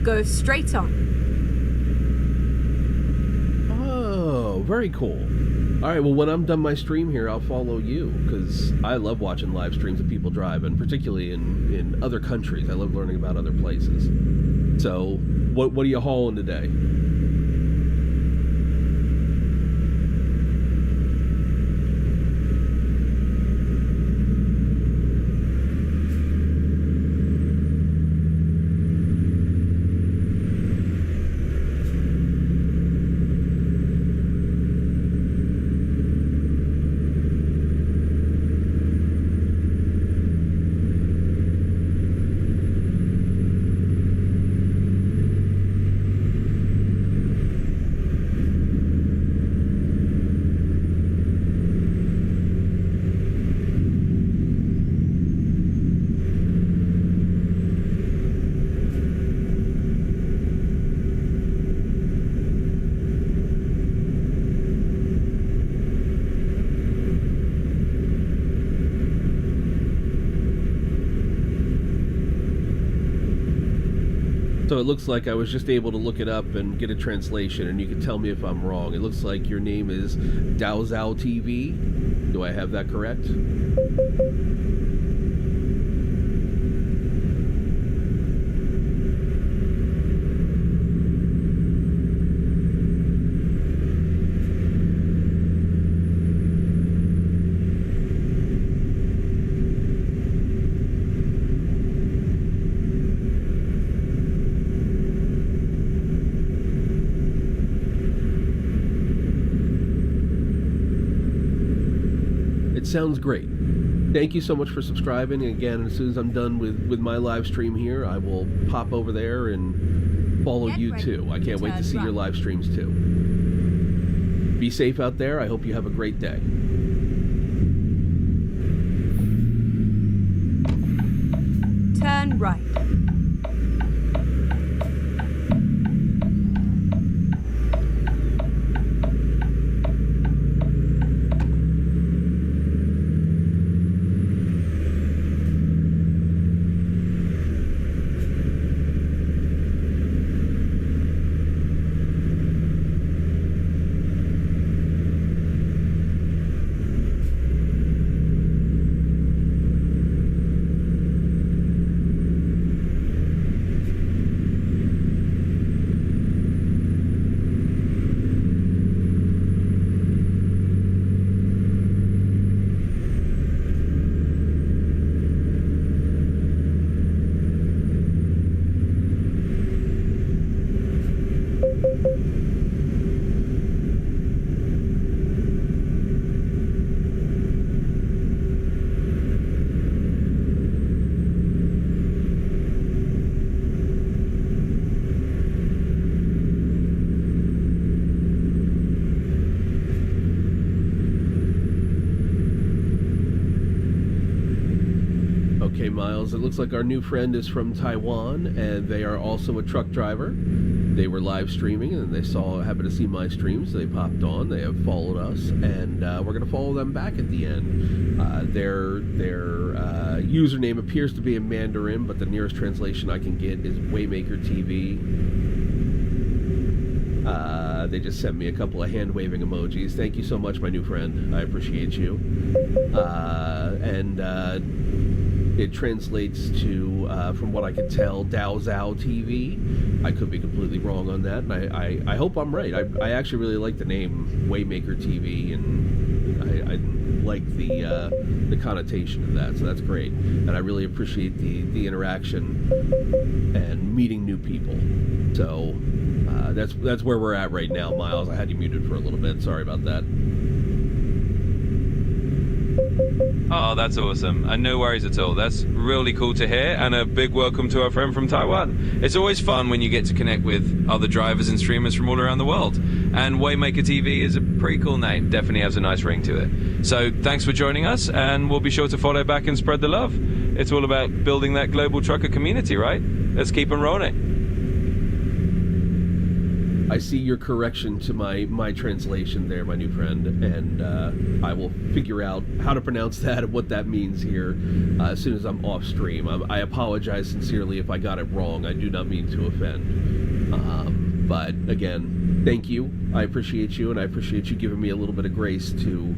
Go straight on. Oh, very cool. All right, well, when I'm done my stream here, I'll follow you, because I love watching live streams of people driving, particularly in other countries. I love learning about other places. So, what are you hauling today? So it looks like I was just able to look it up and get a translation, and you can tell me if I'm wrong. It looks like your name is Daozao TV. Do I have that correct? Sounds great. Thank you so much for subscribing. And again, as soon as I'm done with my live stream here, I will pop over there and follow you too. I can't wait to see your live streams too. Be safe out there. I hope you have a great day. Turn right. Okay, Miles, it looks like our new friend is from Taiwan, and they are also a truck driver. They were live streaming, and they happened to see my streams, so they popped on. They have followed us, and we're going to follow them back at the end. Their username appears to be in Mandarin, but the nearest translation I can get is Waymaker TV. They just sent me a couple of hand-waving emojis. Thank you so much, my new friend. I appreciate you. It translates to, from what I can tell, Dao Zhao TV. I could be completely wrong on that, and I hope I'm right. I actually really like the name Waymaker TV, and I like the connotation of that, so that's great. And I really appreciate the interaction and meeting new people. So that's where we're at right now, Miles. I had you muted for a little bit. Sorry about that. Oh, that's awesome. And no worries at all. That's really cool to hear. And a big welcome to our friend from Taiwan. It's always fun when you get to connect with other drivers and streamers from all around the world. And Waymaker TV is a pretty cool name. Definitely has a nice ring to it. So thanks for joining us, and we'll be sure to follow back and spread the love. It's all about building that global trucker community, right? Let's keep on rolling. I see your correction to my translation there, my new friend, and I will figure out how to pronounce that and what that means here as soon as I'm off stream. I apologize sincerely if I got it wrong. I do not mean to offend. But again, thank you. I appreciate you, and I appreciate you giving me a little bit of grace to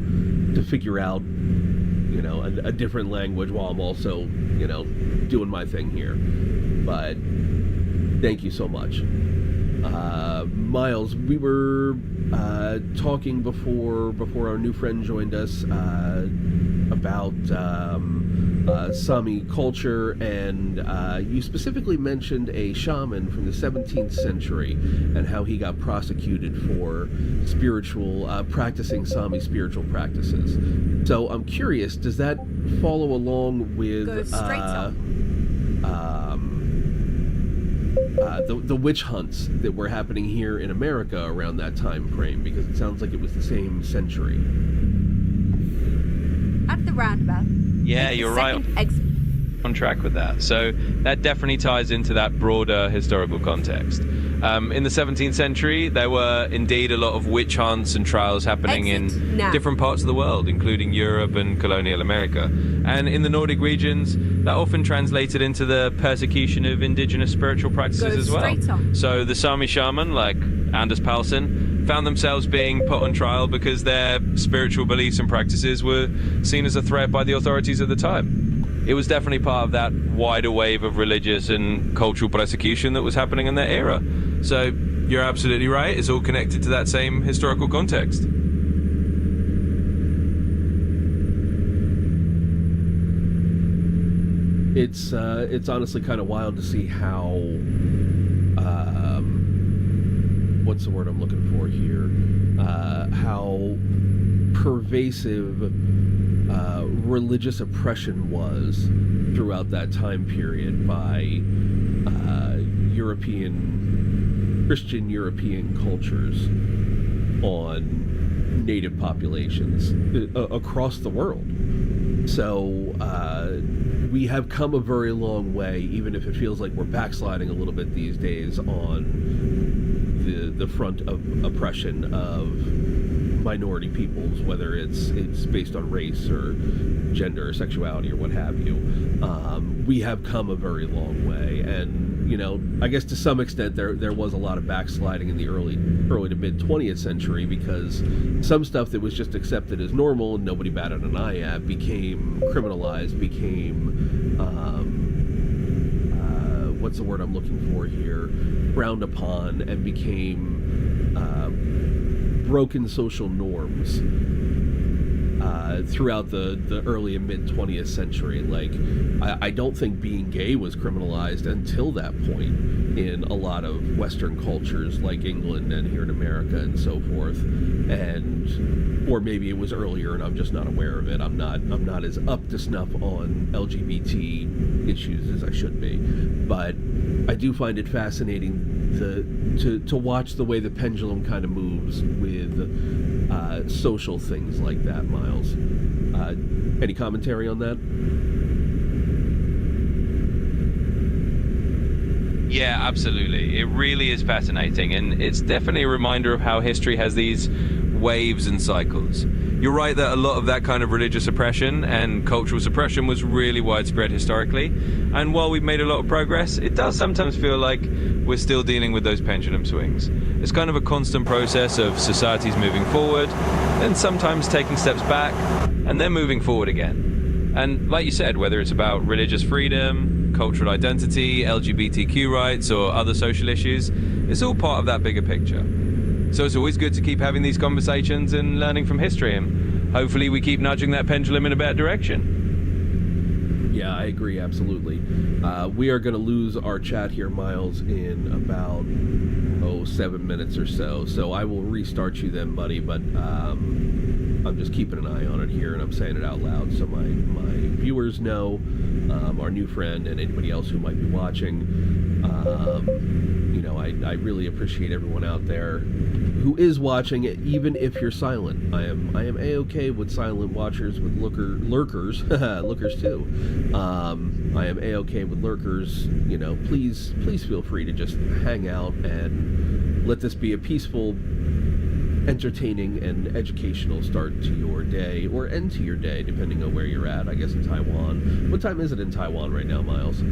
figure out, a different language while I'm also, doing my thing here. But thank you so much. Miles, we were talking before our new friend joined us about Sami culture, and you specifically mentioned a shaman from the 17th century and how he got prosecuted for practicing Sami spiritual practices. So I'm curious, does that follow along with Go straight on. The witch hunts that were happening here in America around that time frame? Because it sounds like it was the same century. At the roundabout. Yeah, take the you're right. second exit. On track with that. So that definitely ties into that broader historical context. In the 17th century, there were indeed a lot of witch hunts and trials happening in different parts of the world, including Europe and colonial America. And in the Nordic regions, that often translated into the persecution of indigenous spiritual practices as well. So the Sami shaman, like Anders Paulsen, found themselves being put on trial because their spiritual beliefs and practices were seen as a threat by the authorities at the time. It was definitely part of that wider wave of religious and cultural persecution that was happening in that era. So you're absolutely right. It's all connected to that same historical context. It's honestly kind of wild to see how what's the word I'm looking for here? How pervasive religious oppression was throughout that time period by Christian European cultures on native populations across the world. So we have come a very long way, even if it feels like we're backsliding a little bit these days on the front of oppression of minority peoples, whether it's based on race or gender or sexuality or what have you. We have come a very long way, and I guess to some extent there was a lot of backsliding in the early to mid 20th century, because some stuff that was just accepted as normal and nobody batted an eye at became criminalized, became what's the word I'm looking for here? Frowned upon, and became broken social norms. throughout the early and mid 20th century. Like, I don't think being gay was criminalized until that point in a lot of Western cultures, like England and here in America and so forth. And or maybe it was earlier and I'm just not aware of it. I'm not as up to snuff on LGBT issues as I should be, but I do find it fascinating to watch the way the pendulum kind of moves with social things like that. Miles, any commentary on that? Yeah, absolutely. It really is fascinating, and it's definitely a reminder of how history has these waves and cycles. You're right that a lot of that kind of religious oppression and cultural suppression was really widespread historically, and while we've made a lot of progress, it does sometimes feel like we're still dealing with those pendulum swings. It's kind of a constant process of societies moving forward, then sometimes taking steps back, and then moving forward again. And like you said, whether it's about religious freedom, cultural identity, LGBTQ rights, or other social issues, it's all part of that bigger picture. So it's always good to keep having these conversations and learning from history, and hopefully we keep nudging that pendulum in a better direction. Yeah, I agree, absolutely. We are going to lose our chat here, Miles, in about 7 minutes or so. So I will restart you then, buddy, but I'm just keeping an eye on it here, and I'm saying it out loud so my viewers know, our new friend, and anybody else who might be watching. I really appreciate everyone out there who is watching it, even if you're silent. I am A-okay with silent watchers, with lurkers, lookers too. I am A-okay with lurkers. Please feel free to just hang out and let this be a peaceful, entertaining, and educational start to your day, or end to your day, depending on where you're at. I guess in Taiwan. What time is it in Taiwan right now, Miles?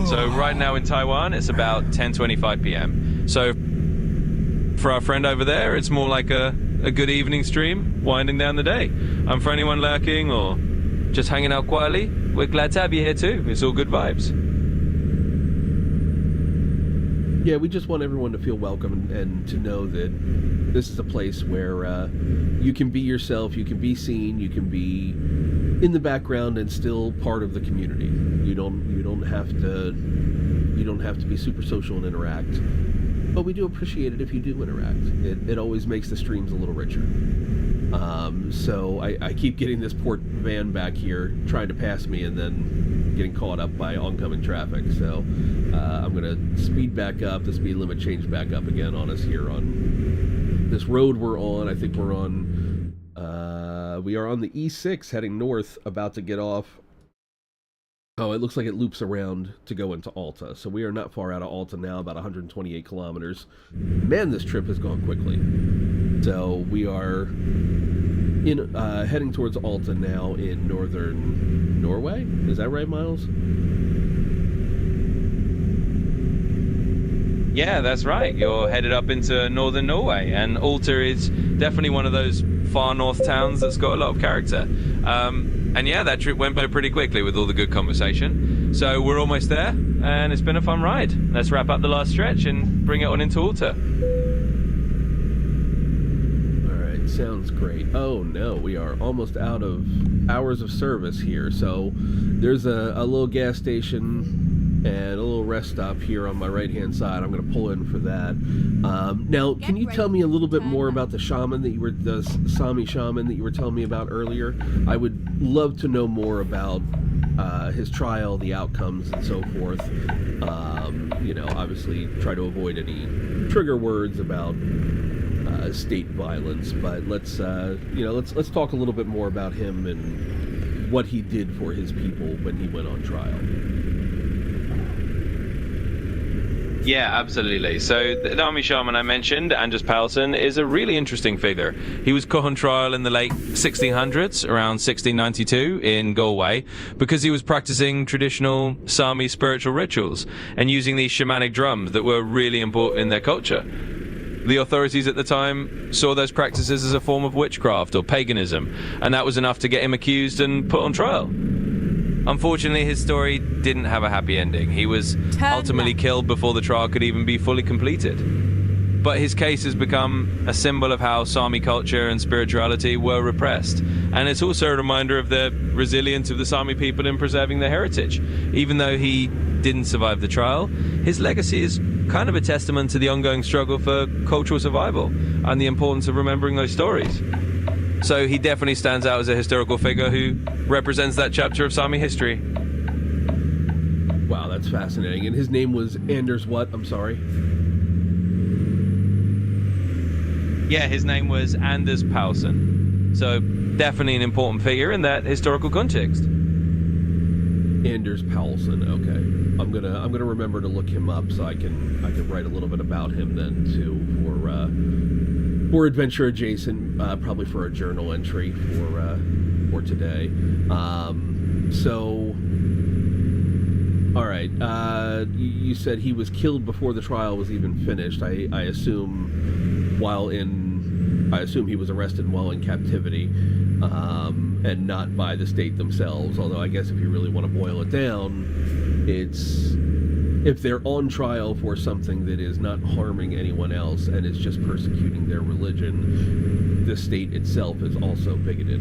So right now in Taiwan, it's about 10:25 p.m. So for our friend over there, it's more like a good evening stream, winding down the day. And for anyone lurking or just hanging out quietly, we're glad to have you here too. It's all good vibes. Yeah, we just want everyone to feel welcome and to know that this is a place where you can be yourself, you can be seen, you can be in the background and still part of the community. You don't have to be super social and interact. But we do appreciate it if you do interact. It always makes the streams a little richer. So I keep getting this poor van back here trying to pass me and then getting caught up by oncoming traffic. So I'm going to speed back up. The speed limit changed back up again on us here on this road we're on. I think we are on the E6 heading north, about to get off. Oh, it looks like it loops around to go into Alta. So we are not far out of Alta now, about 128 kilometers. Man, this trip has gone quickly. So we are heading towards Alta now in northern Norway. Is that right, Miles? Yeah, that's right. You're headed up into northern Norway, and Alta is definitely one of those far north towns that's got a lot of character. And yeah, that trip went by pretty quickly with all the good conversation. So we're almost there, and it's been a fun ride. Let's wrap up the last stretch and bring it on into Alta. All right, sounds great. Oh no, we are almost out of hours of service here. So there's a little gas station and a little rest stop here on my right-hand side. I'm going to pull in for that. Now, can you tell me a little bit more about the Sami shaman that you were telling me about earlier? I would love to know more about his trial, the outcomes, and so forth. Obviously, try to avoid any trigger words about state violence, but let's talk a little bit more about him and what he did for his people when he went on trial. Yeah, absolutely. So the army shaman I mentioned, Anders Paulsen, is a really interesting figure. He was caught on trial in the late 1600s, around 1692, in Galway, because he was practicing traditional Sami spiritual rituals and using these shamanic drums that were really important in their culture. The authorities at the time saw those practices as a form of witchcraft or paganism, and that was enough to get him accused and put on trial. Unfortunately, his story didn't have a happy ending. He was ultimately killed before the trial could even be fully completed. But his case has become a symbol of how Sami culture and spirituality were repressed. And it's also a reminder of the resilience of the Sami people in preserving their heritage. Even though he didn't survive the trial, his legacy is kind of a testament to the ongoing struggle for cultural survival and the importance of remembering those stories. So he definitely stands out as a historical figure who represents that chapter of Sami history. Wow, that's fascinating. And his name was Anders what? I'm sorry. Yeah, his name was Anders Paulsen. So definitely an important figure in that historical context. Anders Paulsen. Okay, I'm gonna remember to look him up so I can write a little bit about him then too for Adventure Adjacent, probably for a journal entry for today. So, all right. You said he was killed before the trial was even finished. I assume he was arrested while in captivity, and not by the state themselves. Although I guess if you really want to boil it down, it's if they're on trial for something that is not harming anyone else and is just persecuting their religion, the state itself is also bigoted.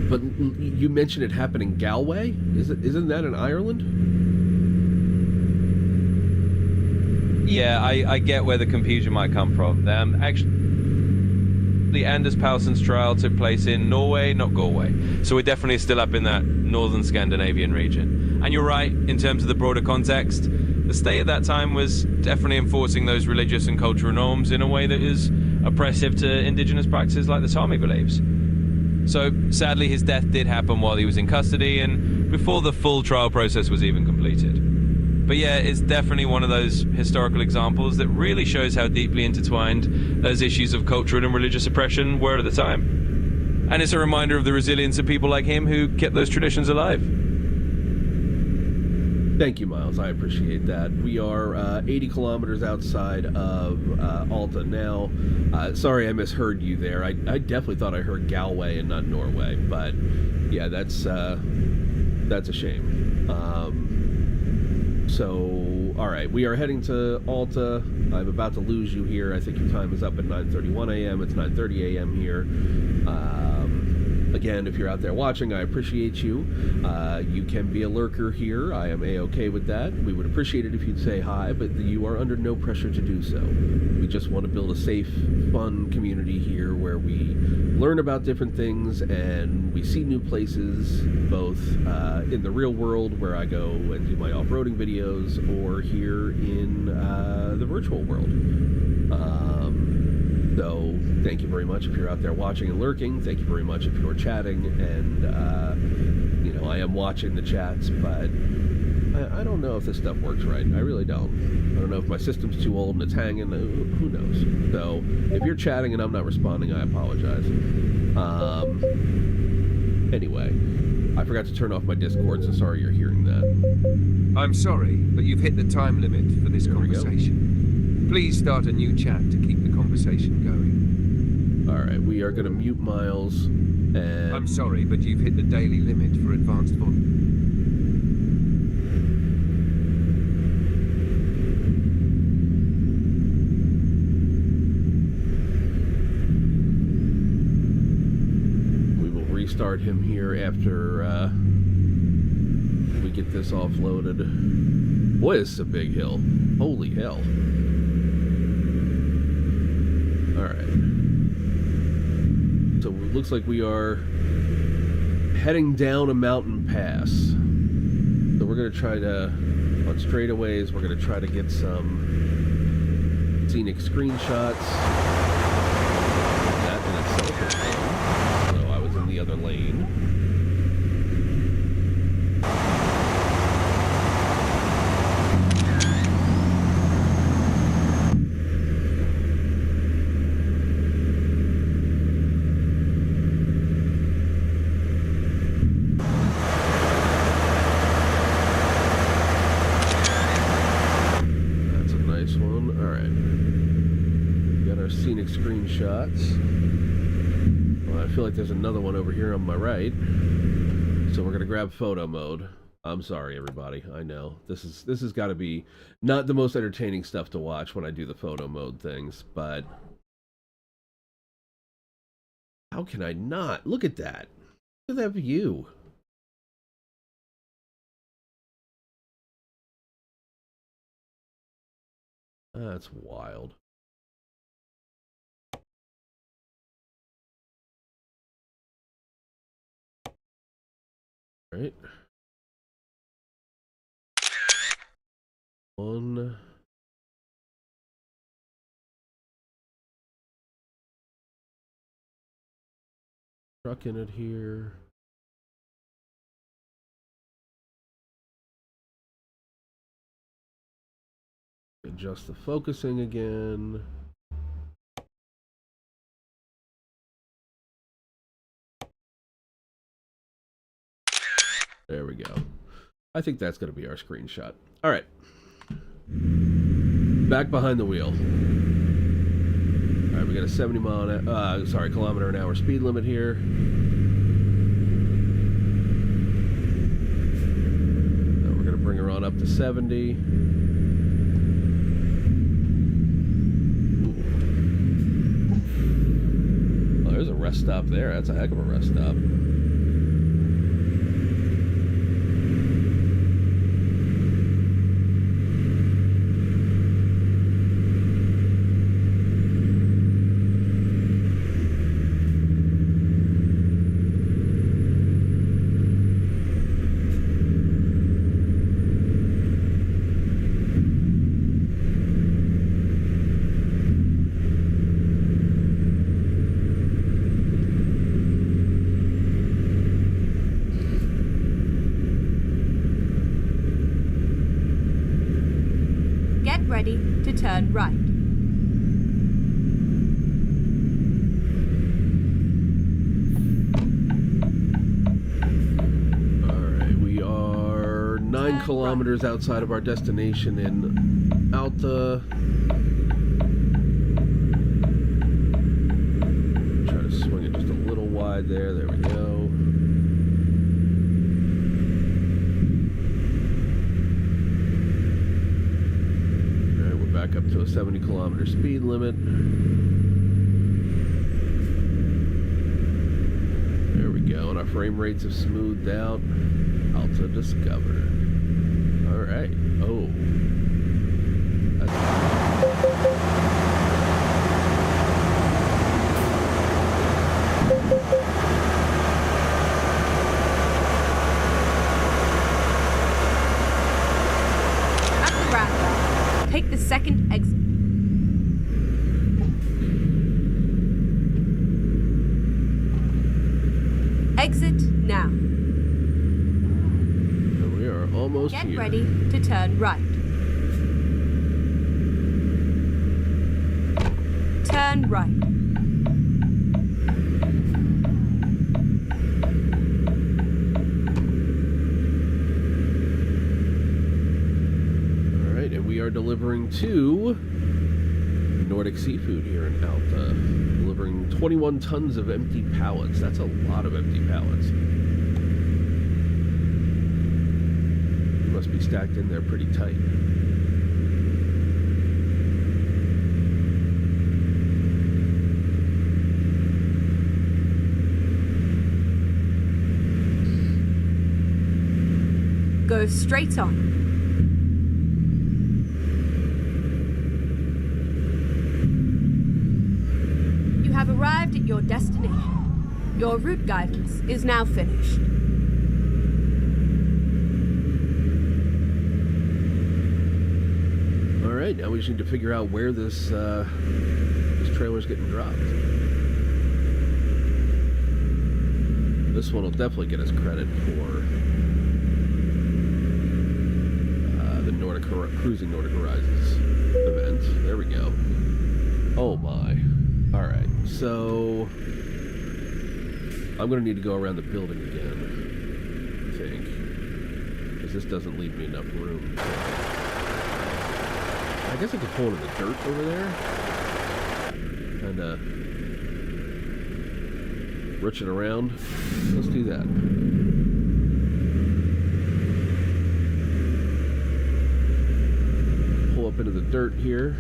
But you mentioned it happened in Galway. Isn't that in Ireland? Yeah, I get where the confusion might come from. Actually, the Anders Paulsen's trial took place in Norway, not Galway. So we're definitely still up in that northern Scandinavian region. And you're right, in terms of the broader context, the state at that time was definitely enforcing those religious and cultural norms in a way that is oppressive to indigenous practices like the Sami believes. So sadly, his death did happen while he was in custody and before the full trial process was even completed. But yeah, it's definitely one of those historical examples that really shows how deeply intertwined those issues of cultural and religious oppression were at the time. And it's a reminder of the resilience of people like him who kept those traditions alive. Thank you, Miles. I appreciate that. We are 80 kilometers outside of Alta now. Sorry I misheard you there. I definitely thought I heard Galway and not Norway, but yeah, that's a shame. So, all right, we are heading to Alta. I'm about to lose you here. I think your time is up at 9:31 a.m. It's 9:30 a.m. here. Again, if you're out there watching, I appreciate you. You can be a lurker here. I am A-okay with that. We would appreciate it if you'd say hi, but you are under no pressure to do so. We just want to build a safe, fun community here where we learn about different things and we see new places, both in the real world where I go and do my off-roading videos, or here in the virtual world. So thank you very much if you're out there watching and lurking. Thank you very much if you're chatting. And, I am watching the chats, but I don't know if this stuff works right. I really don't. I don't know if my system's too old and it's hanging. Who knows? So if you're chatting and I'm not responding, I apologize. Anyway, I forgot to turn off my Discord, so sorry you're hearing that. I'm sorry, but you've hit the time limit for this conversation. Please start a new chat to keep the conversation going. Alright, we are going to mute Miles, and... I'm sorry, but you've hit the daily limit for advanced volume. We will restart him here after we get this offloaded. Boy, this is a big hill. Holy hell. Alright. So it looks like we are heading down a mountain pass. So we're going to try to, on straightaways, we're going to try to get some scenic screenshots. That in itself is fun. So I was in the other lane. That's a nice one. All right. our scenic screenshots. Well, I feel like there's another one over here on my right. So we're gonna grab photo mode. I'm sorry, everybody. I know this has got to be not the most entertaining stuff to watch when I do the photo mode things, but how can I not? Look at that. Look at that view. That's wild. All right. One. Truck in it here. Adjust the focusing again. There we go. I think that's going to be our screenshot. All right. Back behind the wheel. All right, we got a 70 kilometer an hour speed limit here. Now we're going to bring her on up to 70. Oh, there's a rest stop there. That's a heck of a rest stop. Ready to turn right. Alright, we are 9 kilometers outside of our destination in Alta. Try to swing it just a little wide there. There we go. Back up to a 70 kilometer speed limit. There we go, and our frame rates have smoothed out. Alta discovered. All right. Oh. At the roundabout, take the second exit. Exit now. And we are almost Get here. ready to turn right. Turn right. Alright, and we are delivering to Nordic Seafood here in Alta. Delivering 21 tons of empty pallets. That's a lot of empty pallets. They must be stacked in there pretty tight. Go straight on. You have arrived at your destination. Your route guidance is now finished. Alright, now we just need to figure out where this trailer's getting dropped. This one will definitely get us credit for the Cruising Nordic Horizons event. There we go. Oh my. Alright, so I'm going to need to go around the building again, I think, because this doesn't leave me enough room. I guess I could pull into the dirt over there. kind of rutching around. Let's do that. Pull up into the dirt here.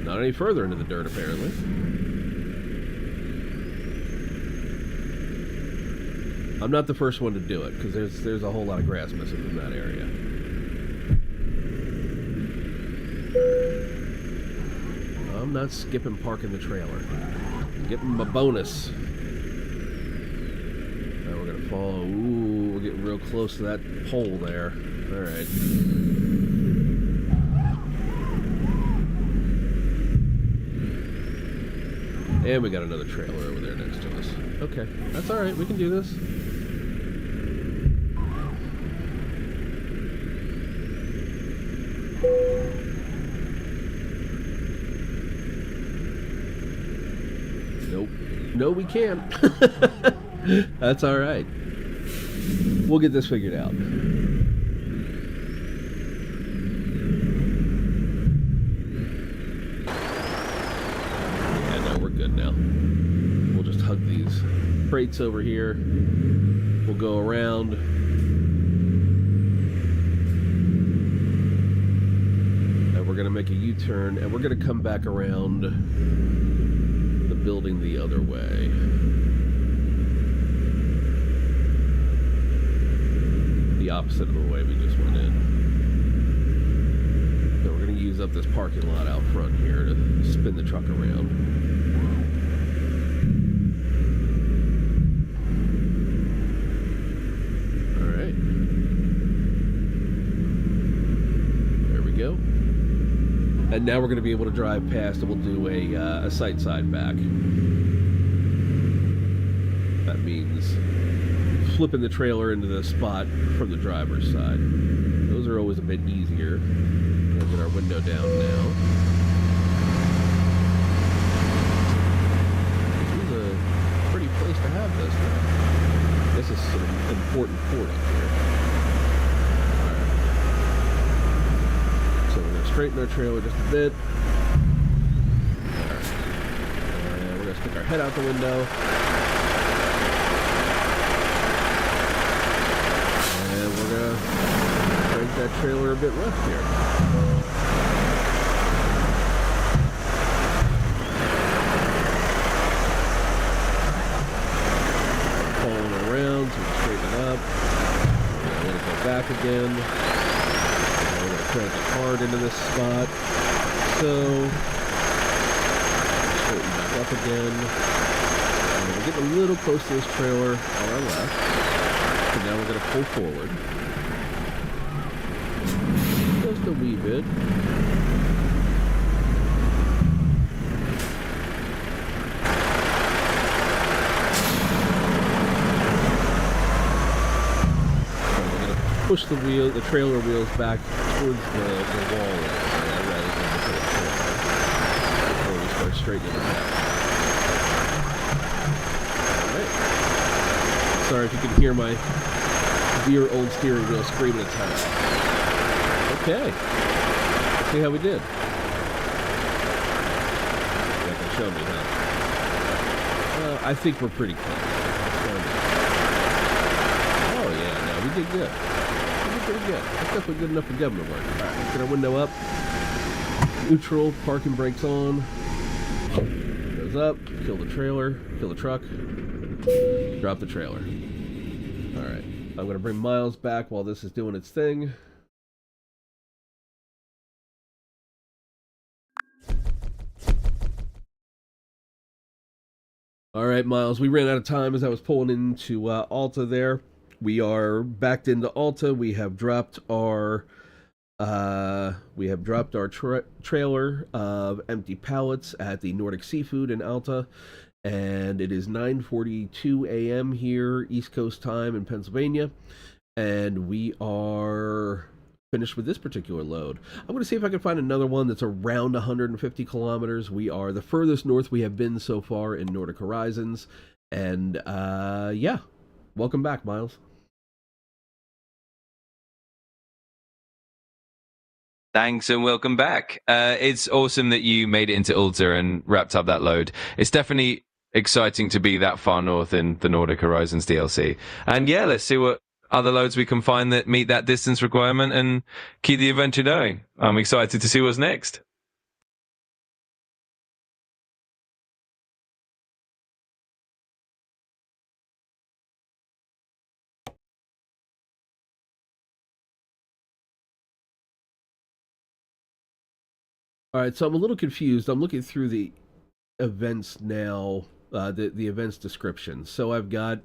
Not any further into the dirt, apparently. I'm not the first one to do it, because there's a whole lot of grass missing from that area. I'm not skipping parking the trailer. I'm getting my bonus. Now we're gonna follow. Ooh, we're getting real close to that pole there. Alright. And we got another trailer over there next to us. Okay, that's alright, we can do this. Nope. No, we can't. That's alright. We'll get this figured out. Good now. We'll just hug these crates over here. We'll go around. And we're going to make a U-turn, and we're going to come back around the building the other way. The opposite of the way we just went in. So we're going to use up this parking lot out front here to spin the truck around. And now we're going to be able to drive past, and we'll do a sight side back. That means flipping the trailer into the spot from the driver's side. Those are always a bit easier. We'll get our window down now. This is a pretty place to have this now. This is some important porting here. Straighten our trailer just a bit. And we're going to stick our head out the window. And we're going to crank that trailer a bit left here. Pulling around so we can straighten it up. And let it go back again. Crank it hard into this spot. So, straighten back up again. And we're getting a little close to this trailer on our left. So now we're going to pull forward. Just a wee bit. Push the trailer wheels back towards the wall rather than the trailer before we start straightening it out. Alright. Sorry if you can hear my dear old steering wheel screaming its head off. Okay. Let's see how we did. You're not gonna show me, huh? I think we're pretty close. Oh yeah, no, we did good. Pretty good. That's definitely good enough for government work. Alright, let's get our window up. Neutral, parking brakes on. Goes up, kill the trailer, kill the truck. Drop the trailer. Alright, I'm going to bring Miles back while this is doing its thing. Alright, Miles, we ran out of time as I was pulling into Alta there. We are backed into Alta. We have dropped our trailer of empty pallets at the Nordic Seafood in Alta, and it is 9:42 a.m. here, East Coast time in Pennsylvania, and we are finished with this particular load. I'm going to see if I can find another one that's around 150 kilometers. We are the furthest north we have been so far in Nordic Horizons, and yeah, welcome back, Miles. Thanks and welcome back. It's awesome that you made it into Ulta and wrapped up that load. It's definitely exciting to be that far north in the Nordic Horizons DLC. And yeah, let's see what other loads we can find that meet that distance requirement and keep the adventure going. I'm excited to see what's next. All right, so I'm a little confused. I'm looking through the events now, the events description. So I've got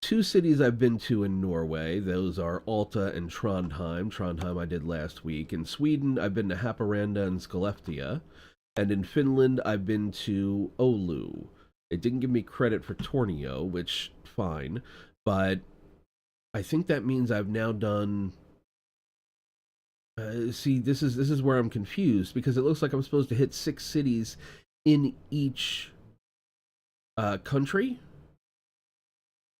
two cities I've been to in Norway. Those are Alta and Trondheim. Trondheim I did last week. In Sweden, I've been to Haparanda and Skellefteå. And in Finland, I've been to Oulu. It didn't give me credit for Tornio, which, fine. But I think that means I've now done... see, this is where I'm confused, because it looks like I'm supposed to hit 6 cities in each country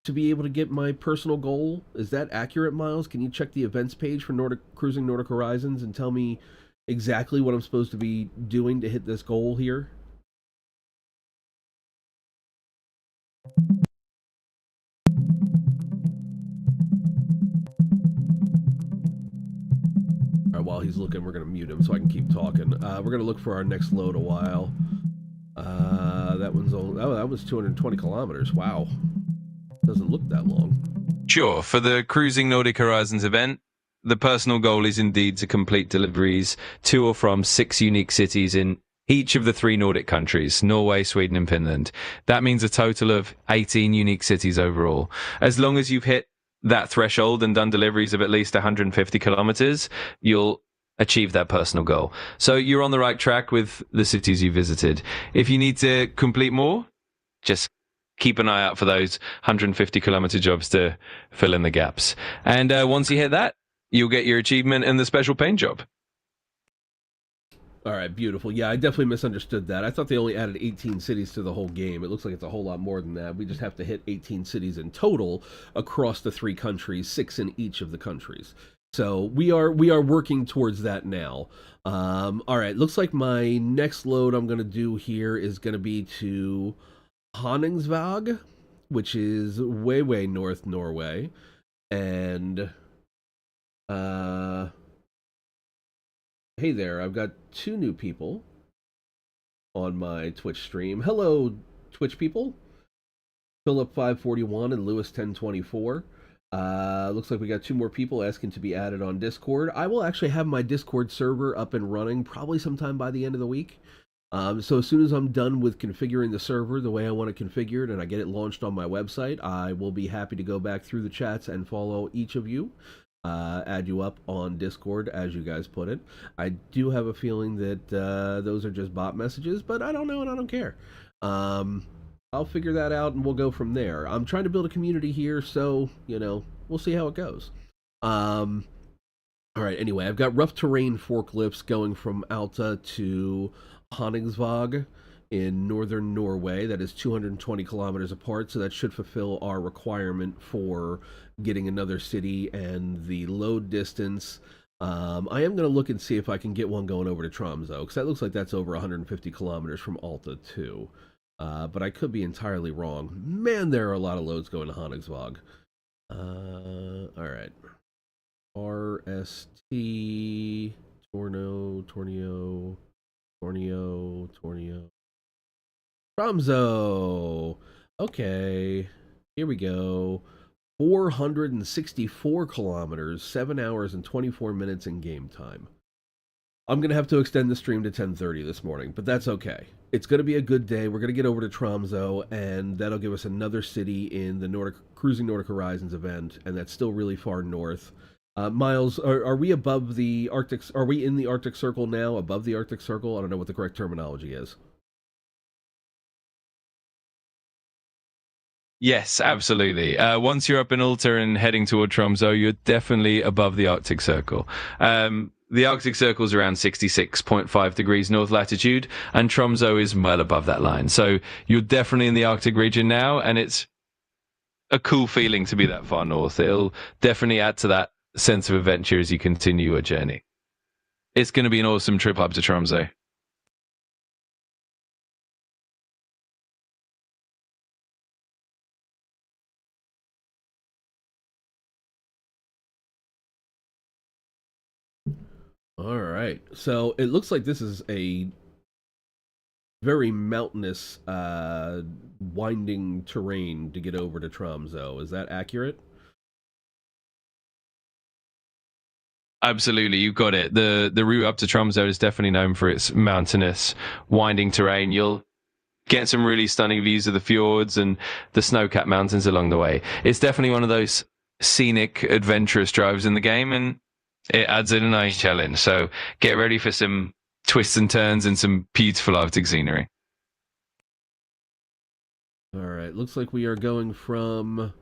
to be able to get my personal goal. Is that accurate, Miles? Can you check the events page for Cruising Nordic Horizons and tell me exactly what I'm supposed to be doing to hit this goal here? All right, while he's looking, we're going to mute him so I can keep talking. We're going to look for our next load a while. That one's only, oh, that was 220 kilometers. Wow. Doesn't look that long. Sure, for the Cruising Nordic Horizons event, the personal goal is indeed to complete deliveries to or from 6 unique cities in each of the 3 Nordic countries, Norway, Sweden, and Finland. That means a total of 18 unique cities overall. As long as you've hit that threshold and done deliveries of at least 150 kilometers, you'll achieve that personal goal. So you're on the right track with the cities you visited. If you need to complete more, just keep an eye out for those 150 kilometer jobs to fill in the gaps. And once you hit that, you'll get your achievement in the special paint job. All right, beautiful. Yeah, I definitely misunderstood that. I thought they only added 18 cities to the whole game. It looks like it's a whole lot more than that. We just have to hit 18 cities in total across the 3 countries, 6 in each of the countries. So we are working towards that now. All right, looks like my next load I'm going to do here is going to be to Honningsvåg, which is way north Norway. And hey there, I've got 2 new people on my Twitch stream. Hello, Twitch people. Philip541 and Lewis1024. Looks like we got 2 more people asking to be added on Discord. I will actually have my Discord server up and running probably sometime by the end of the week. So as soon as I'm done with configuring the server the way I want it configured and I get it launched on my website, I will be happy to go back through the chats and follow each of you. Add you up on Discord, as you guys put it. I do have a feeling that those are just bot messages, but I don't know and I don't care. I'll figure that out and we'll go from there. I'm trying to build a community here, so, you know, we'll see how it goes. All right, anyway, I've got rough terrain forklifts going from Alta to Honningsvåg in northern Norway. That is 220 kilometers apart, so that should fulfill our requirement for getting another city and the load distance. I am going to look and see if I can get one going over to Tromsø, because that looks like that's over 150 kilometers from Alta too. But I could be entirely wrong. Man, there are a lot of loads going to Honningsvåg. All right. RST, Tornio. Tromsø. Okay, here we go. 464 kilometers, 7 hours and 24 minutes in game time. I'm going to have to extend the stream to 10:30 this morning, but that's okay. It's going to be a good day. We're going to get over to Tromsø, and that'll give us another city in the Cruising Nordic Horizons event, and that's still really far north. Miles, are we above the Arctic? Are we in the Arctic Circle now? Above the Arctic Circle? I don't know what the correct terminology is. Yes, absolutely. Once you're up in Ulta and heading toward Tromsø, you're definitely above the Arctic Circle. The Arctic Circle is around 66.5 degrees north latitude, and Tromsø is well above that line. So you're definitely in the Arctic region now, and it's a cool feeling to be that far north. It'll definitely add to that sense of adventure as you continue your journey. it's going to be an awesome trip up to Tromsø. All right. So it looks like this is a very mountainous, winding terrain to get over to Tromsø. Is that accurate? Absolutely, you got it. The route up to Tromsø is definitely known for its mountainous, winding terrain. You'll get some really stunning views of the fjords and the snow-capped mountains along the way. It's definitely one of those scenic, adventurous drives in the game, and it adds in a nice challenge. So get ready for some twists and turns and some beautiful Arctic scenery. All right. Looks like we are going from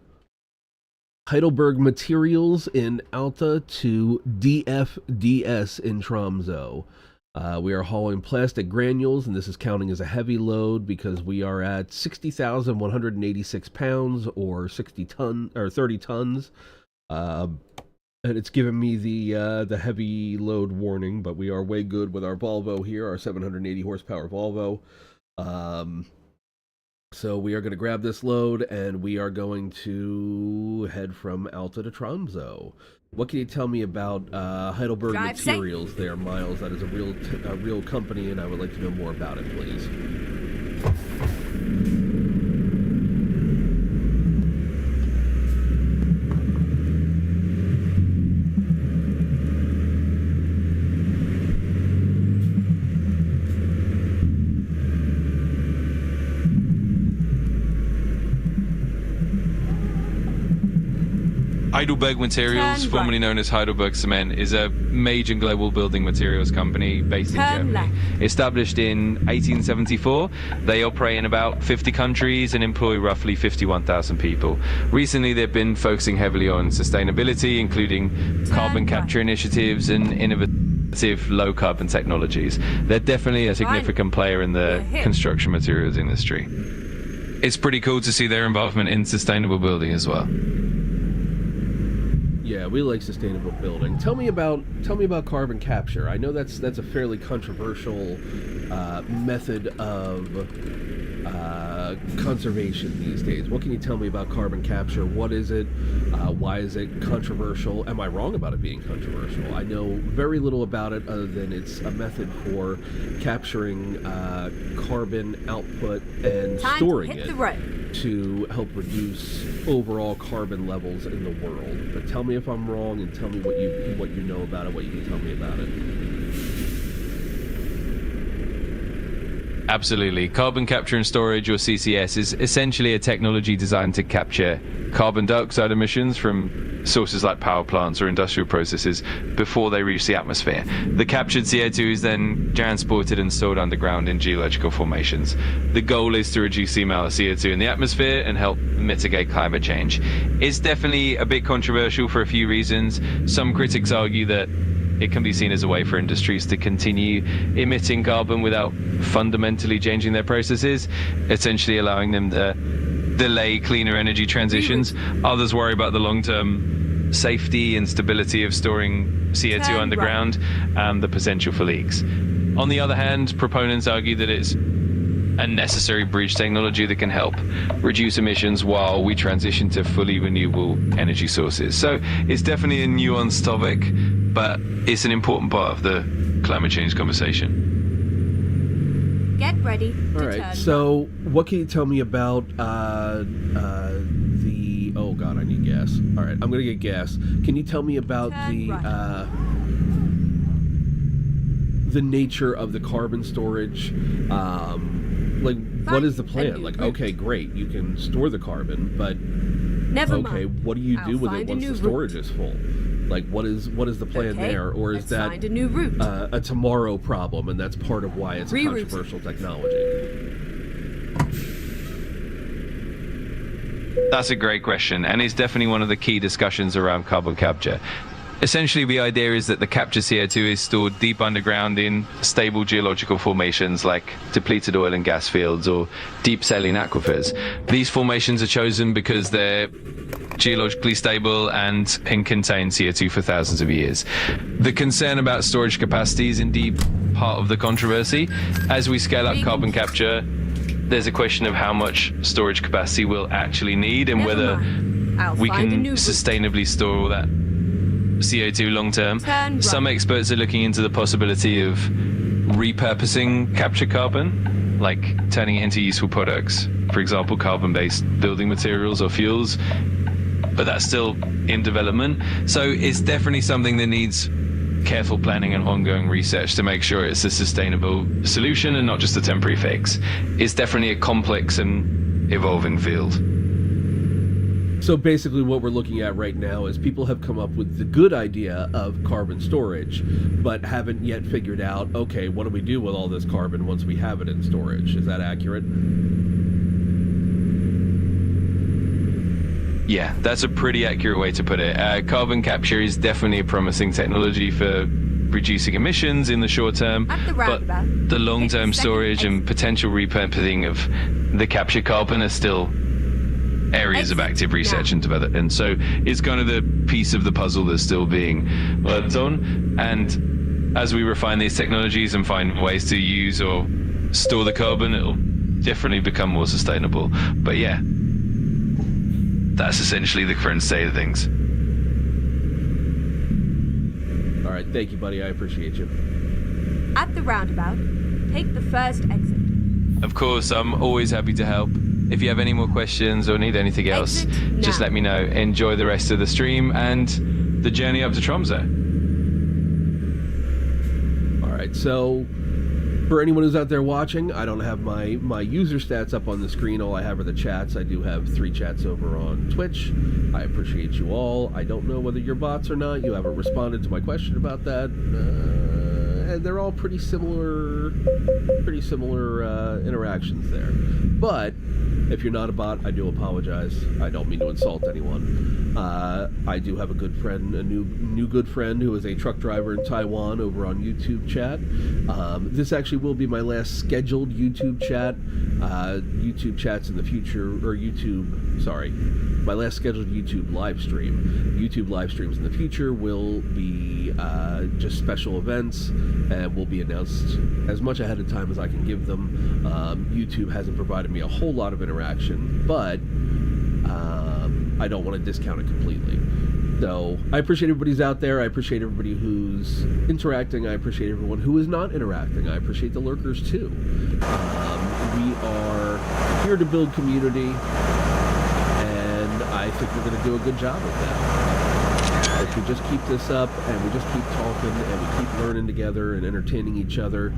Heidelberg Materials in Alta to DFDS in Tromsø. We are hauling plastic granules, and this is counting as a heavy load because we are at 60,186 pounds or 30 tons. And it's given me the heavy load warning, but we are way good with our Volvo here, our 780 horsepower Volvo. So we are going to grab this load, and we are going to head from Alta to Tromsø. What can you tell me about Heidelberg Drive Materials there, Miles? That is a real company, and I would like to know more about it, please. Heidelberg Materials, formerly known as Heidelberg Cement, is a major global building materials company based in Germany. Established in 1874, they operate in about 50 countries and employ roughly 51,000 people. Recently, they've been focusing heavily on sustainability, including carbon capture initiatives and innovative low-carbon technologies. They're definitely a significant player in the construction materials industry. It's pretty cool to see their involvement in sustainable building as well. Yeah, we like sustainable building. Tell me about carbon capture. I know that's a fairly controversial method of conservation these days. What can you tell me about carbon capture? What is it? Why is it controversial? Am I wrong about it being controversial? I know very little about it other than it's a method for capturing carbon output and storing it to help reduce overall carbon levels in the world. But tell me if I'm wrong, and tell me what you know about it, what you can tell me about it. Absolutely. Carbon capture and storage, or CCS, is essentially a technology designed to capture carbon dioxide emissions from sources like power plants or industrial processes before they reach the atmosphere. The captured CO2 is then transported and stored underground in geological formations. The goal is to reduce the amount of CO2 in the atmosphere and help mitigate climate change. It's definitely a bit controversial for a few reasons. Some critics argue that it can be seen as a way for industries to continue emitting carbon without fundamentally changing their processes, essentially allowing them to delay cleaner energy transitions. Others worry about the long-term safety and stability of storing CO2 underground and the potential for leaks. On the other hand, proponents argue that it's a necessary bridge technology that can help reduce emissions while we transition to fully renewable energy sources. So it's definitely a nuanced topic, but it's an important part of the climate change conversation. Get ready. All right. So, what can you tell me about the? Oh God, I need gas. All right, I'm gonna get gas. Can you tell me about the nature of the carbon storage? Like, what is the plan? Like, okay, great, you can store the carbon, but what do you do with it once the storage is full? Like, what is the plan there? Or is that find a new route. A tomorrow problem, and that's part of why it's a controversial technology? That's a great question, and it's definitely one of the key discussions around carbon capture. essentially the idea is that the captured CO2 is stored deep underground in stable geological formations like depleted oil and gas fields or deep saline aquifers. These formations are chosen because they're geologically stable and can contain CO2 for thousands of years. The concern about storage capacity is indeed part of the controversy. As we scale up carbon capture, there's a question of how much storage capacity we'll actually need and whether we can sustainably store all that CO2 long term. Some experts are looking into the possibility of repurposing captured carbon, like turning it into useful products, for example carbon-based building materials or fuels, but that's still in development. So it's definitely something that needs careful planning and ongoing research to make sure it's a sustainable solution and not just a temporary fix. It's definitely a complex and evolving field. So basically what we're looking at right now is people have come up with the good idea of carbon storage, but haven't yet figured out, okay, what do we do with all this carbon once we have it in storage? Is that accurate? Yeah, that's a pretty accurate way to put it. Carbon capture is definitely a promising technology for reducing emissions in the short term, but the long-term storage and potential repurposing of the captured carbon are still areas of active research and development. So it's kind of the piece of the puzzle that's still being worked on. And as we refine these technologies and find ways to use or store the carbon, it'll definitely become more sustainable. But yeah, that's essentially the current state of things. All right, thank you, buddy. I appreciate you. At the roundabout, take the first exit. Of course, I'm always happy to help. If you have any more questions or need anything else, just let me know. Enjoy the rest of the stream and the journey up to Tromsø. All right, so for anyone who's out there watching, I don't have my user stats up on the screen. All I have are the chats. I do have 3 chats over on Twitch. I appreciate you all. I don't know whether you're bots or not. You haven't responded to my question about that. And they're all pretty similar interactions there. But if you're not a bot, I do apologize. I don't mean to insult anyone. I do have a good friend, a new good friend who is a truck driver in Taiwan over on YouTube chat. This actually will be my last scheduled YouTube chat. YouTube chats in the future, or my last scheduled YouTube live stream. YouTube live streams in the future will be just special events and will be announced as much ahead of time as I can give them. YouTube hasn't provided me a whole lot of interaction, but I don't want to discount it completely. So I appreciate everybody's out there. I appreciate everybody who's interacting. I appreciate everyone who is not interacting. I appreciate the lurkers too. We are here to build community, and I think we're going to do a good job of that. If we just keep this up and we just keep talking and we keep learning together and entertaining each other,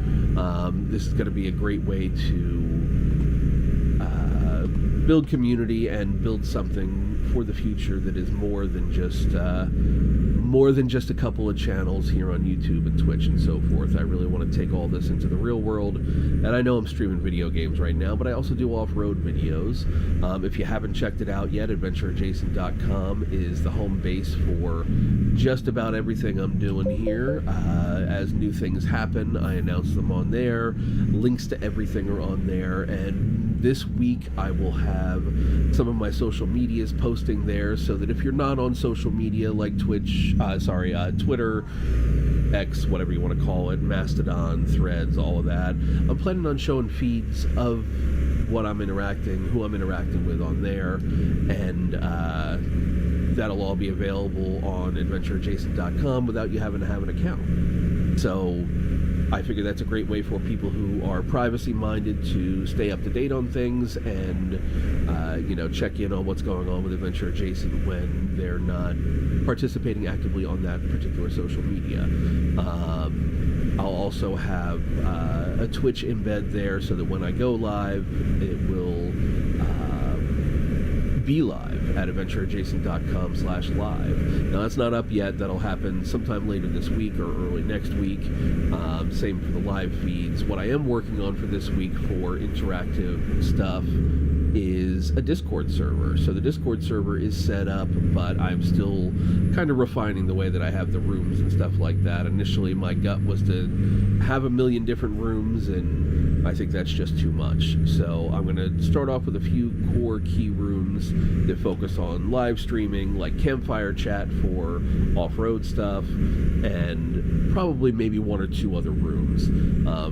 this is going to be a great way to build community and build something for the future that is more than just a couple of channels here on YouTube and Twitch and so forth. I really want to take all this into the real world, and I know I'm streaming video games right now, but I also do off-road videos. If you haven't checked it out yet, adventureadjacent.com is the home base for just about everything I'm doing here. As new things happen, I announce them on there. Links to everything are on there, and this week I will have some of my social medias posting there, so that if you're not on social media like Twitch, Twitter, X, whatever you want to call it, Mastodon, Threads, all of that, I'm planning on showing feeds of what I'm interacting, who I'm interacting with on there, and that'll all be available on adventureadjacent.com without you having to have an account. So I figure that's a great way for people who are privacy-minded to stay up to date on things and, check in on what's going on with Adventure Adjacent when they're not participating actively on that particular social media. I'll also have a Twitch embed there so that when I go live, it will be live at adventureadjacent.com/live. Now that's not up yet. That'll happen sometime later this week or early next week. Same for the live feeds. What I am working on for this week for interactive stuff is a Discord server. So the Discord server is set up, but I'm still kind of refining the way that I have the rooms and stuff like that. Initially, my gut was to have a million different rooms, and I think that's just too much. So I'm going to start off with a few core key rooms that focus on live streaming, like campfire chat for off-road stuff, and probably maybe one or two other rooms.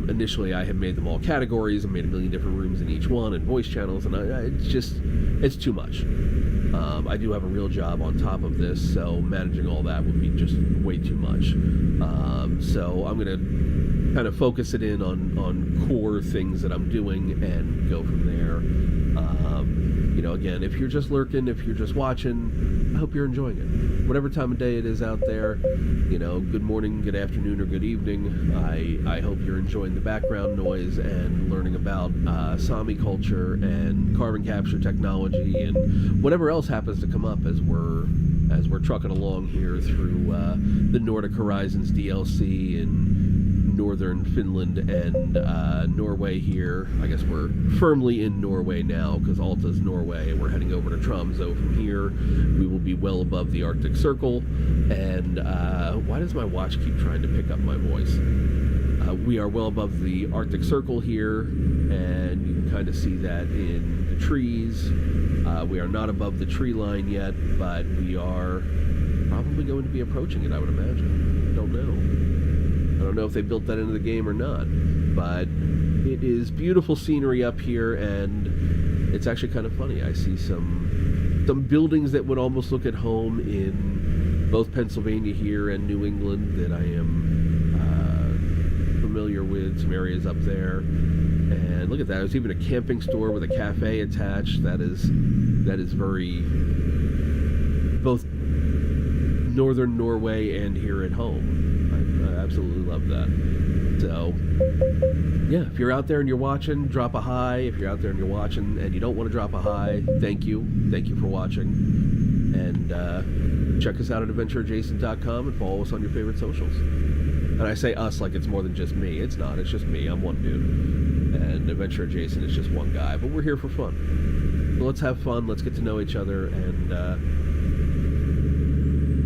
Initially, I had made them all categories and made a million different rooms in each one and voice channels, and it's too much. I do have a real job on top of this, so managing all that would be just way too much. So I'm going to kind of focus it in on core things that I'm doing and go from there. Again, if you're just lurking, if you're just watching, I hope you're enjoying it. Whatever time of day it is out there, good morning, good afternoon, or good evening. I hope you're enjoying the background noise and learning about Sami culture and carbon capture technology and whatever else happens to come up as we're trucking along here through the Nordic Horizons DLC and northern Finland and Norway here. I guess we're firmly in Norway now because Alta's Norway, and we're heading over to Tromsø from here. We will be well above the Arctic Circle, and why does my watch keep trying to pick up my voice? We are well above the Arctic Circle here, and you can kind of see that in the trees. We are not above the tree line yet, but we are probably going to be approaching it, I would imagine. I don't know if they built that into the game or not, but it is beautiful scenery up here, and it's actually kind of funny. I see some buildings that would almost look at home in both Pennsylvania here and New England that I am familiar with, some areas up there. And look at that, there's even a camping store with a cafe attached. That is very both northern Norway and here at home. I absolutely love that. So, yeah, if you're out there and you're watching, drop a hi. If you're out there and you're watching and you don't want to drop a hi, thank you. Thank you for watching. And check us out at adventureadjacent.com and follow us on your favorite socials. And I say us like it's more than just me. It's not. It's just me. I'm one dude. And Adventure Adjacent is just one guy. But we're here for fun. So let's have fun. Let's get to know each other. And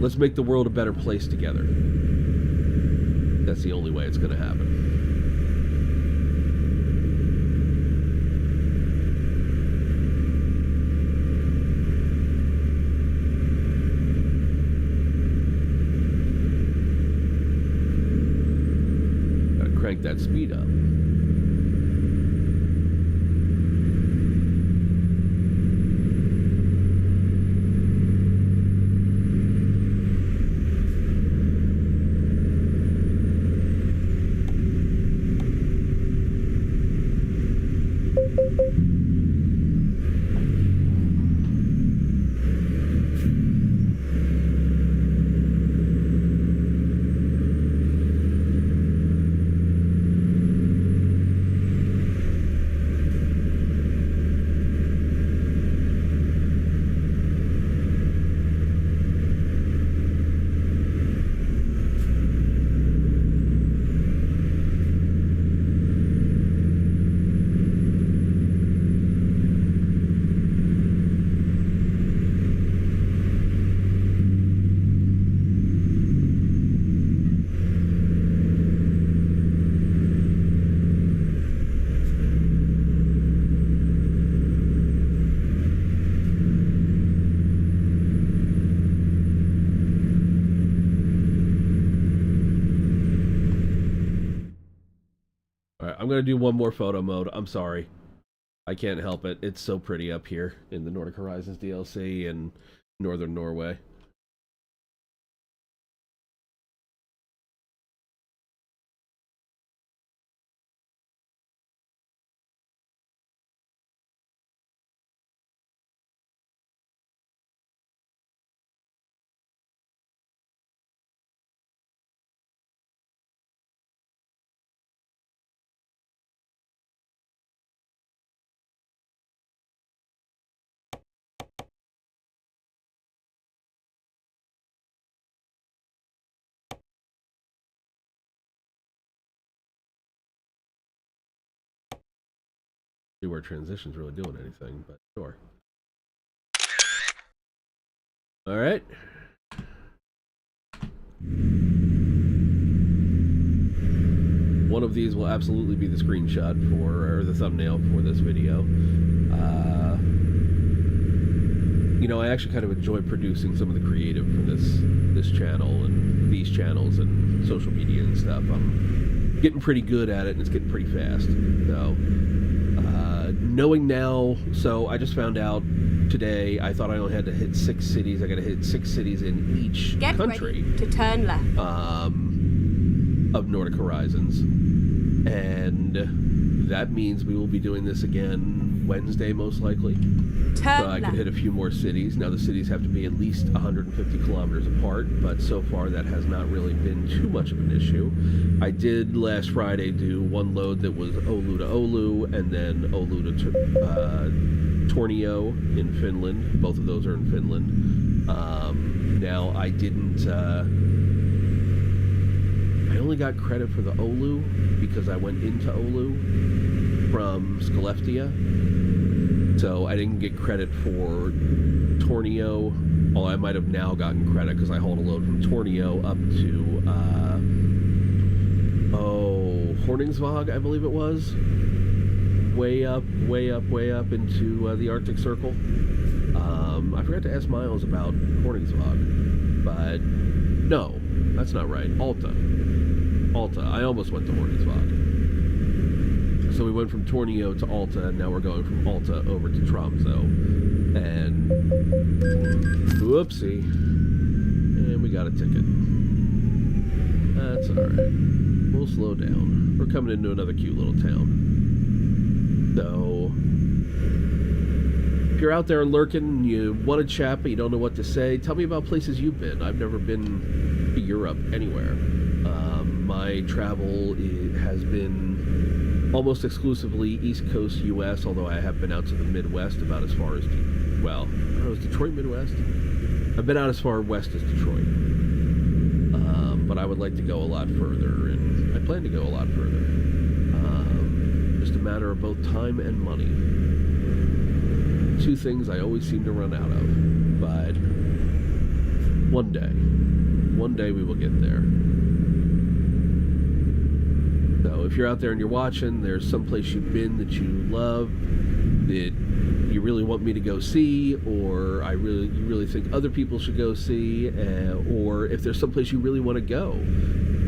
let's make the world a better place together. That's the only way it's going to happen. Gotta crank that speed up. I'm going to do one more photo mode. I'm sorry. I can't help it. It's so pretty up here in the Nordic Horizons DLC and northern Norway. See where transition's really doing anything, but sure. All right. One of these will absolutely be the screenshot or the thumbnail for this video. You know, I actually kind of enjoy producing some of the creative for this channel and these channels and social media and stuff. I'm getting pretty good at it, and it's getting pretty fast. So, knowing now, so I just found out today, I thought I only had to hit 6 cities. I got to hit 6 cities in each country. Ready to turn left. Of Nordic Horizons. And that means we will be doing this again Wednesday, most likely. So I could hit a few more cities. Now, the cities have to be at least 150 kilometers apart, but so far that has not really been too much of an issue. I did last Friday do one load that was Oulu to Oulu, and then Oulu to Tornio in Finland. Both of those are in Finland. Now, I didn't... I only got credit for the Oulu because I went into Oulu from Skellefteå. So I didn't get credit for Tornio. Well, I might have now gotten credit because I hauled a load from Tornio up to, Horningsvåg, I believe it was. Way up into the Arctic Circle. I forgot to ask Miles about Horningsvåg, but no, that's not right. Alta. I almost went to Horningsvåg. So we went from Tornio to Alta, and now we're going from Alta over to Tromsø. And whoopsie. And we got a ticket. That's alright. We'll slow down. We're coming into another cute little town. So if you're out there lurking and you want to chat but you don't know what to say, tell me about places you've been. I've never been to Europe anywhere. My travel has been almost exclusively East Coast U.S., although I have been out to the Midwest about as far as, well, I don't know, is Detroit Midwest? I've been out as far west as Detroit. But I would like to go a lot further, and I plan to go a lot further. Just a matter of both time and money. 2 things I always seem to run out of. But one day we will get there. So if you're out there and you're watching, there's some place you've been that you love, that you really want me to go see, or you really think other people should go see, or if there's some place you really want to go,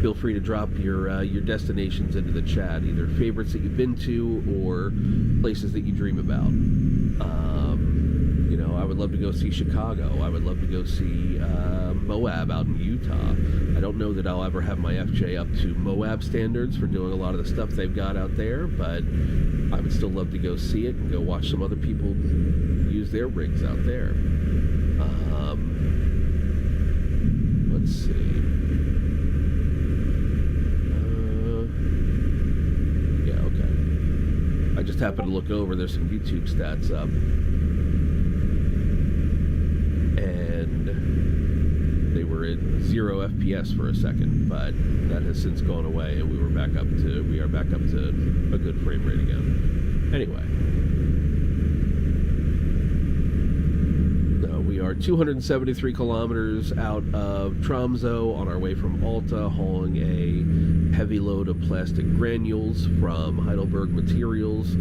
feel free to drop your destinations into the chat, either favorites that you've been to or places that you dream about. You know, I would love to go see Chicago. I would love to go see Moab out in Utah. I don't know that I'll ever have my FJ up to Moab standards for doing a lot of the stuff they've got out there, but I would still love to go see it and go watch some other people use their rigs out there. Let's see. Yeah, okay. I just happened to look over. There's some YouTube stats up. And they were at 0 FPS for a second, but that has since gone away, and we are back up to a good frame rate again. Anyway, so we are 273 kilometers out of Tromsø on our way from Alta, hauling a heavy load of plastic granules from Heidelberg Materials,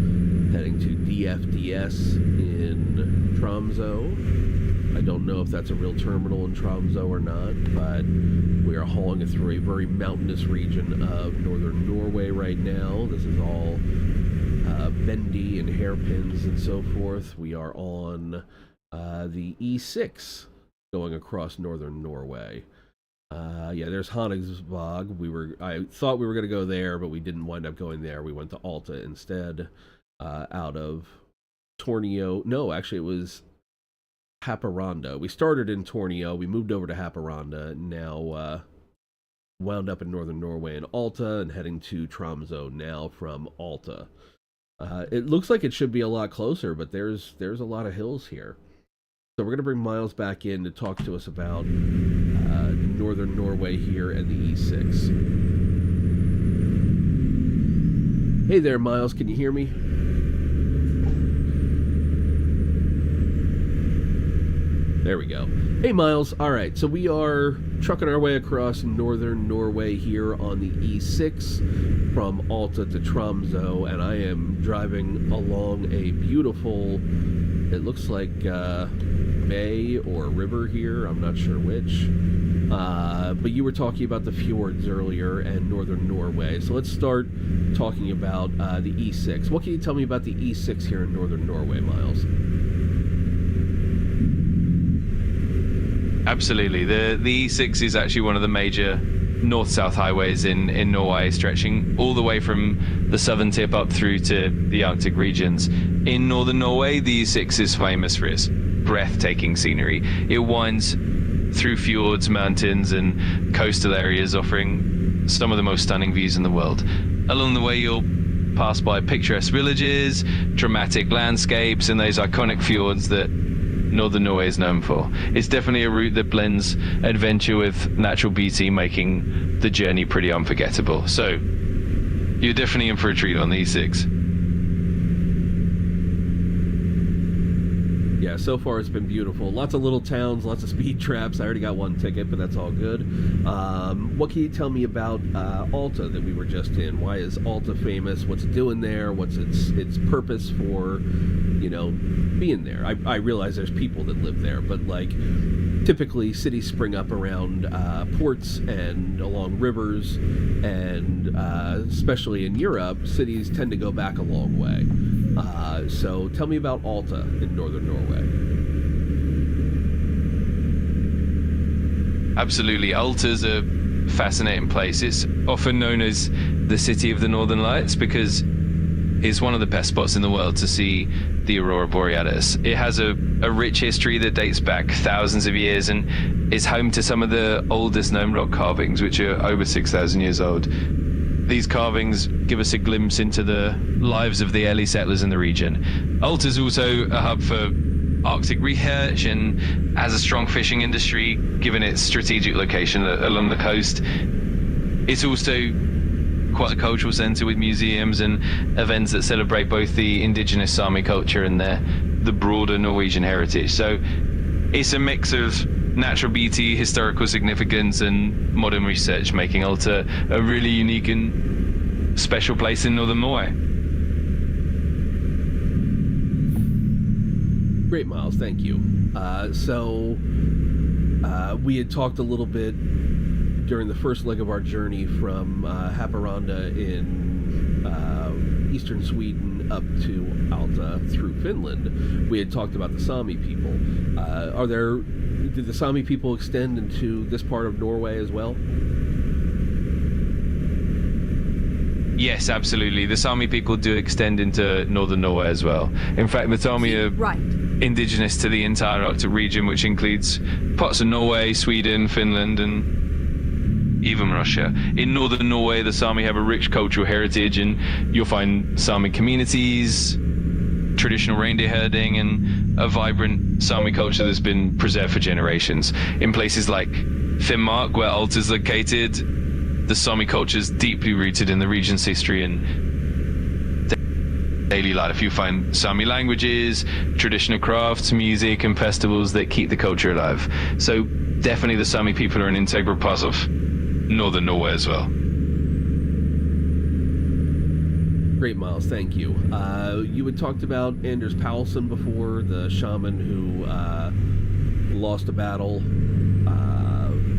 heading to DFDS in Tromsø. I don't know if that's a real terminal in Tromsø or not, but we are hauling it through a very mountainous region of northern Norway right now. This is all bendy and hairpins and so forth. We are on the E6 going across northern Norway. Yeah, there's Honningsvåg. I thought we were going to go there, but we didn't wind up going there. We went to Alta instead, out of Tornio. No, actually, it was Haparanda. We started in Tornio, we moved over to Haparanda, and now wound up in northern Norway in Alta, and heading to Tromsø now from Alta. It looks like it should be a lot closer, but there's a lot of hills here. So we're going to bring Miles back in to talk to us about northern Norway here and the E6. Hey there, Miles, can you hear me? There we go. Hey, Miles. All right, so we are trucking our way across northern Norway here on the E6 from Alta to Tromsø, and I am driving along a beautiful, it looks like bay or river here. I'm not sure which. But you were talking about the fjords earlier and northern Norway. So let's start talking about the E6. What can you tell me about the E6 here in northern Norway, Miles? Absolutely. The E6 is actually one of the major north-south highways in Norway, stretching all the way from the southern tip up through to the Arctic regions. In northern Norway, the E6 is famous for its breathtaking scenery. It winds through fjords, mountains, and coastal areas, offering some of the most stunning views in the world. Along the way, you'll pass by picturesque villages, dramatic landscapes, and those iconic fjords that northern Norway is known for. It's definitely a route that blends adventure with natural beauty, making the journey pretty unforgettable. So you're definitely in for a treat on the E6. Yeah, so far it's been beautiful. Lots of little towns, lots of speed traps. I already got one ticket, but that's all good. What can you tell me about Alta that we were just in? Why is Alta famous? What's it doing there? What's its purpose for, being there? I realize there's people that live there, but typically cities spring up around ports and along rivers, and especially in Europe, cities tend to go back a long way. So tell me about Alta in northern Norway. Absolutely. Alta's a fascinating place. It's often known as the city of the Northern Lights because it's one of the best spots in the world to see the Aurora Borealis. It has a rich history that dates back thousands of years and is home to some of the oldest known rock carvings, which are over 6,000 years old. These carvings give us a glimpse into the lives of the early settlers in the region. Alta's also a hub for Arctic research and has a strong fishing industry, given its strategic location along the coast. It's also quite a cultural centre with museums and events that celebrate both the indigenous Sami culture and the broader Norwegian heritage. So it's a mix of natural beauty, historical significance, and modern research, making Alta a really unique and special place in northern Norway. Great, Miles. Thank you. So we had talked a little bit during the first leg of our journey from Haparanda in eastern Sweden up to Alta through Finland. We had talked about the Sami people. Did the Sami people extend into this part of Norway as well? Yes, absolutely. The Sami people do extend into northern Norway as well. In fact, the Sami are indigenous to the entire Arctic region, which includes parts of Norway, Sweden, Finland, and even Russia. In northern Norway, the Sami have a rich cultural heritage, and you'll find Sami communities, traditional reindeer herding, and a vibrant Sami culture that's been preserved for generations. In places like Finnmark, where Alta is located, the Sami culture is deeply rooted in the region's history and daily life. You find Sami languages, traditional crafts, music, and festivals that keep the culture alive. So definitely the Sami people are an integral part of northern Norway as well. Great, Miles. Thank you. You had talked about Anders Paulson before, the shaman who lost a battle,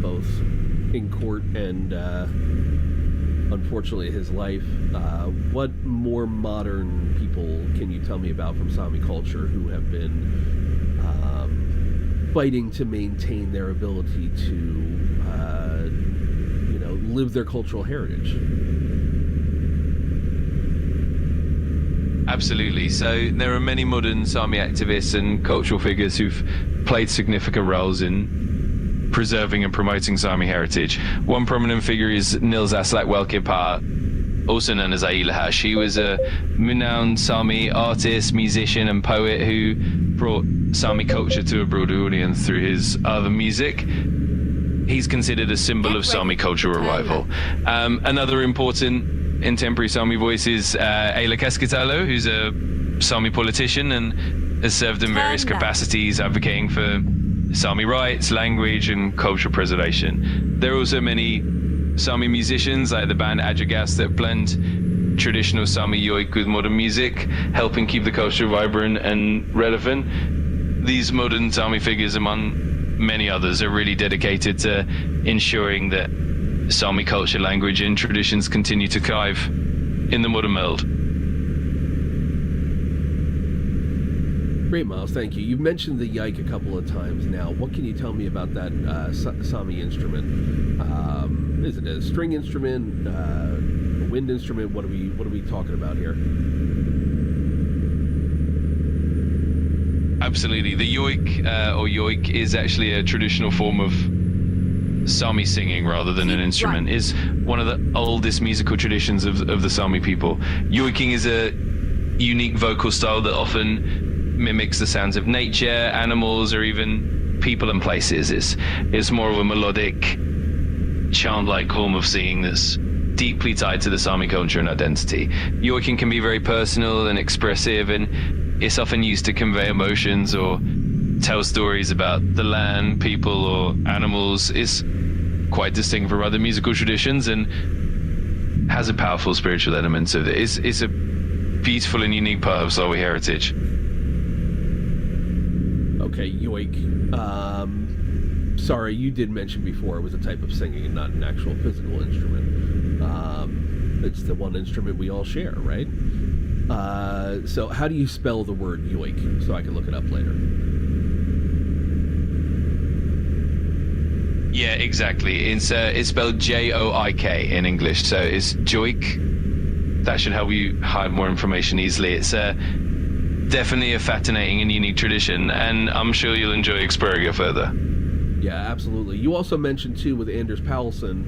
both in court and unfortunately his life. What more modern people can you tell me about from Sami culture who have been fighting to maintain their ability to live their cultural heritage? Absolutely. So there are many modern Sami activists and cultural figures who've played significant roles in preserving and promoting Sami heritage. One prominent figure is Nils Aslak Welkipaa, also known as Aileha. She was a renowned Sami artist, musician, and poet who brought Sami culture to a broader audience through his other music. He's considered a symbol of Sami cultural revival. Another important contemporary Sami voice is Eila Keskitalo, who's a Sami politician and has served in various capacities advocating for Sami rights, language, and cultural preservation. There are also many Sami musicians, like the band Ajagas, that blend traditional Sami yoik with modern music, helping keep the culture vibrant and relevant. These modern Sami figures, among many others, are really dedicated to ensuring that Sami culture, language, and traditions continue to thrive in the modern world. Great, Miles. Thank you. You've mentioned the yike a couple of times now. What can you tell me about that Sami instrument? Is it a string instrument, a wind instrument? What are we talking about here? Absolutely. The yoik is actually a traditional form of Sami singing rather than an instrument. Is one of the oldest musical traditions of the Sami people. Yoiking is a unique vocal style that often mimics the sounds of nature, animals, or even people and places. It's more of a melodic, chant-like form of singing that's deeply tied to the Sami culture and identity. Yoiking can be very personal and expressive, and it's often used to convey emotions or tell stories about the land, people, or animals. It's quite distinct from other musical traditions and has a powerful spiritual element to it. It's a beautiful and unique part of Sami heritage. Okay, yoik. Sorry, you did mention before it was a type of singing and not an actual physical instrument. It's the one instrument we all share, right? So how do you spell the word yoik so I can look it up later? Yeah, exactly. It's spelled Joik in English, so it's joik. That should help you hide more information easily. It's definitely a fascinating and unique tradition, and I'm sure you'll enjoy exploring it further. Yeah, absolutely. You also mentioned too with Anders Powelson,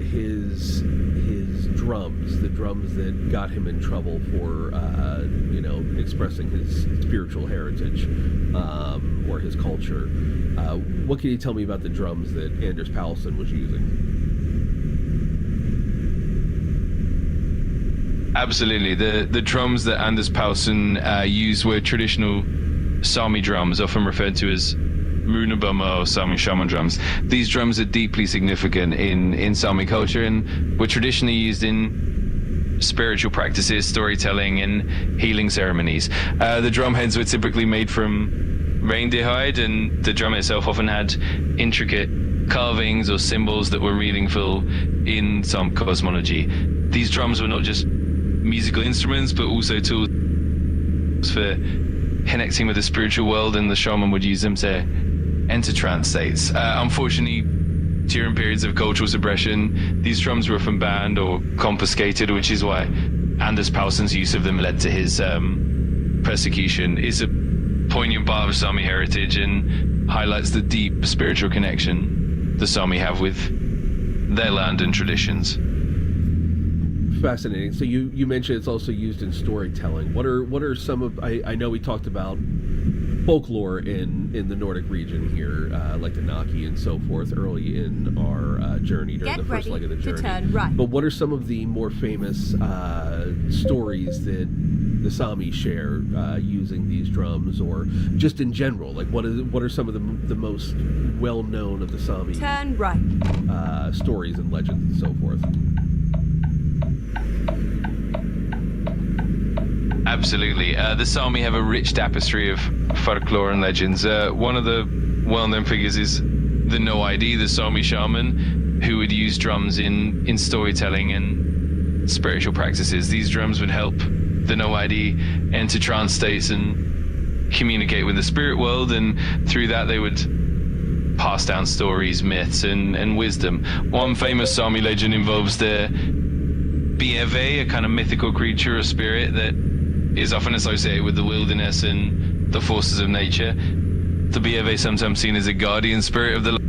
his drums, the drums that got him in trouble for expressing his spiritual heritage or his culture. What can you tell me about the drums that Anders Powelson was using? Absolutely. The drums that Anders Powelson used were traditional Sami drums, often referred to as Runabama or Sami shaman drums. These drums are deeply significant in Sami culture and were traditionally used in spiritual practices, storytelling, and healing ceremonies. The drum heads were typically made from reindeer hide, and the drum itself often had intricate carvings or symbols that were meaningful in some cosmology. These drums were not just musical instruments, but also tools for connecting with the spiritual world, and the shaman would use them to enter trance states. Unfortunately, during periods of cultural suppression, these drums were often banned or confiscated, which is why Anders Powelson's use of them led to his persecution. It's a poignant part of Sami heritage and highlights the deep spiritual connection the Sami have with their land and traditions. Fascinating. So you mentioned it's also used in storytelling. What are some of I know we talked about folklore in the Nordic region here, like the Naki and so forth, early in our journey during the first leg of the journey. Turn right. But what are some of the more famous stories that the Sami share using these drums, or just in general? Like what are some of the most well known of the Sami Turn right. Stories and legends and so forth? Absolutely. The Sami have a rich tapestry of folklore and legends. One of the well-known figures is the No ID, the Sami shaman, who would use drums in storytelling and spiritual practices. These drums would help the No ID enter trance states and communicate with the spirit world, and through that they would pass down stories, myths, and wisdom. One famous Sami legend involves the Bieve, a kind of mythical creature or spirit that is often associated with the wilderness and the forces of nature. The Bieve is sometimes seen as a guardian spirit of the land.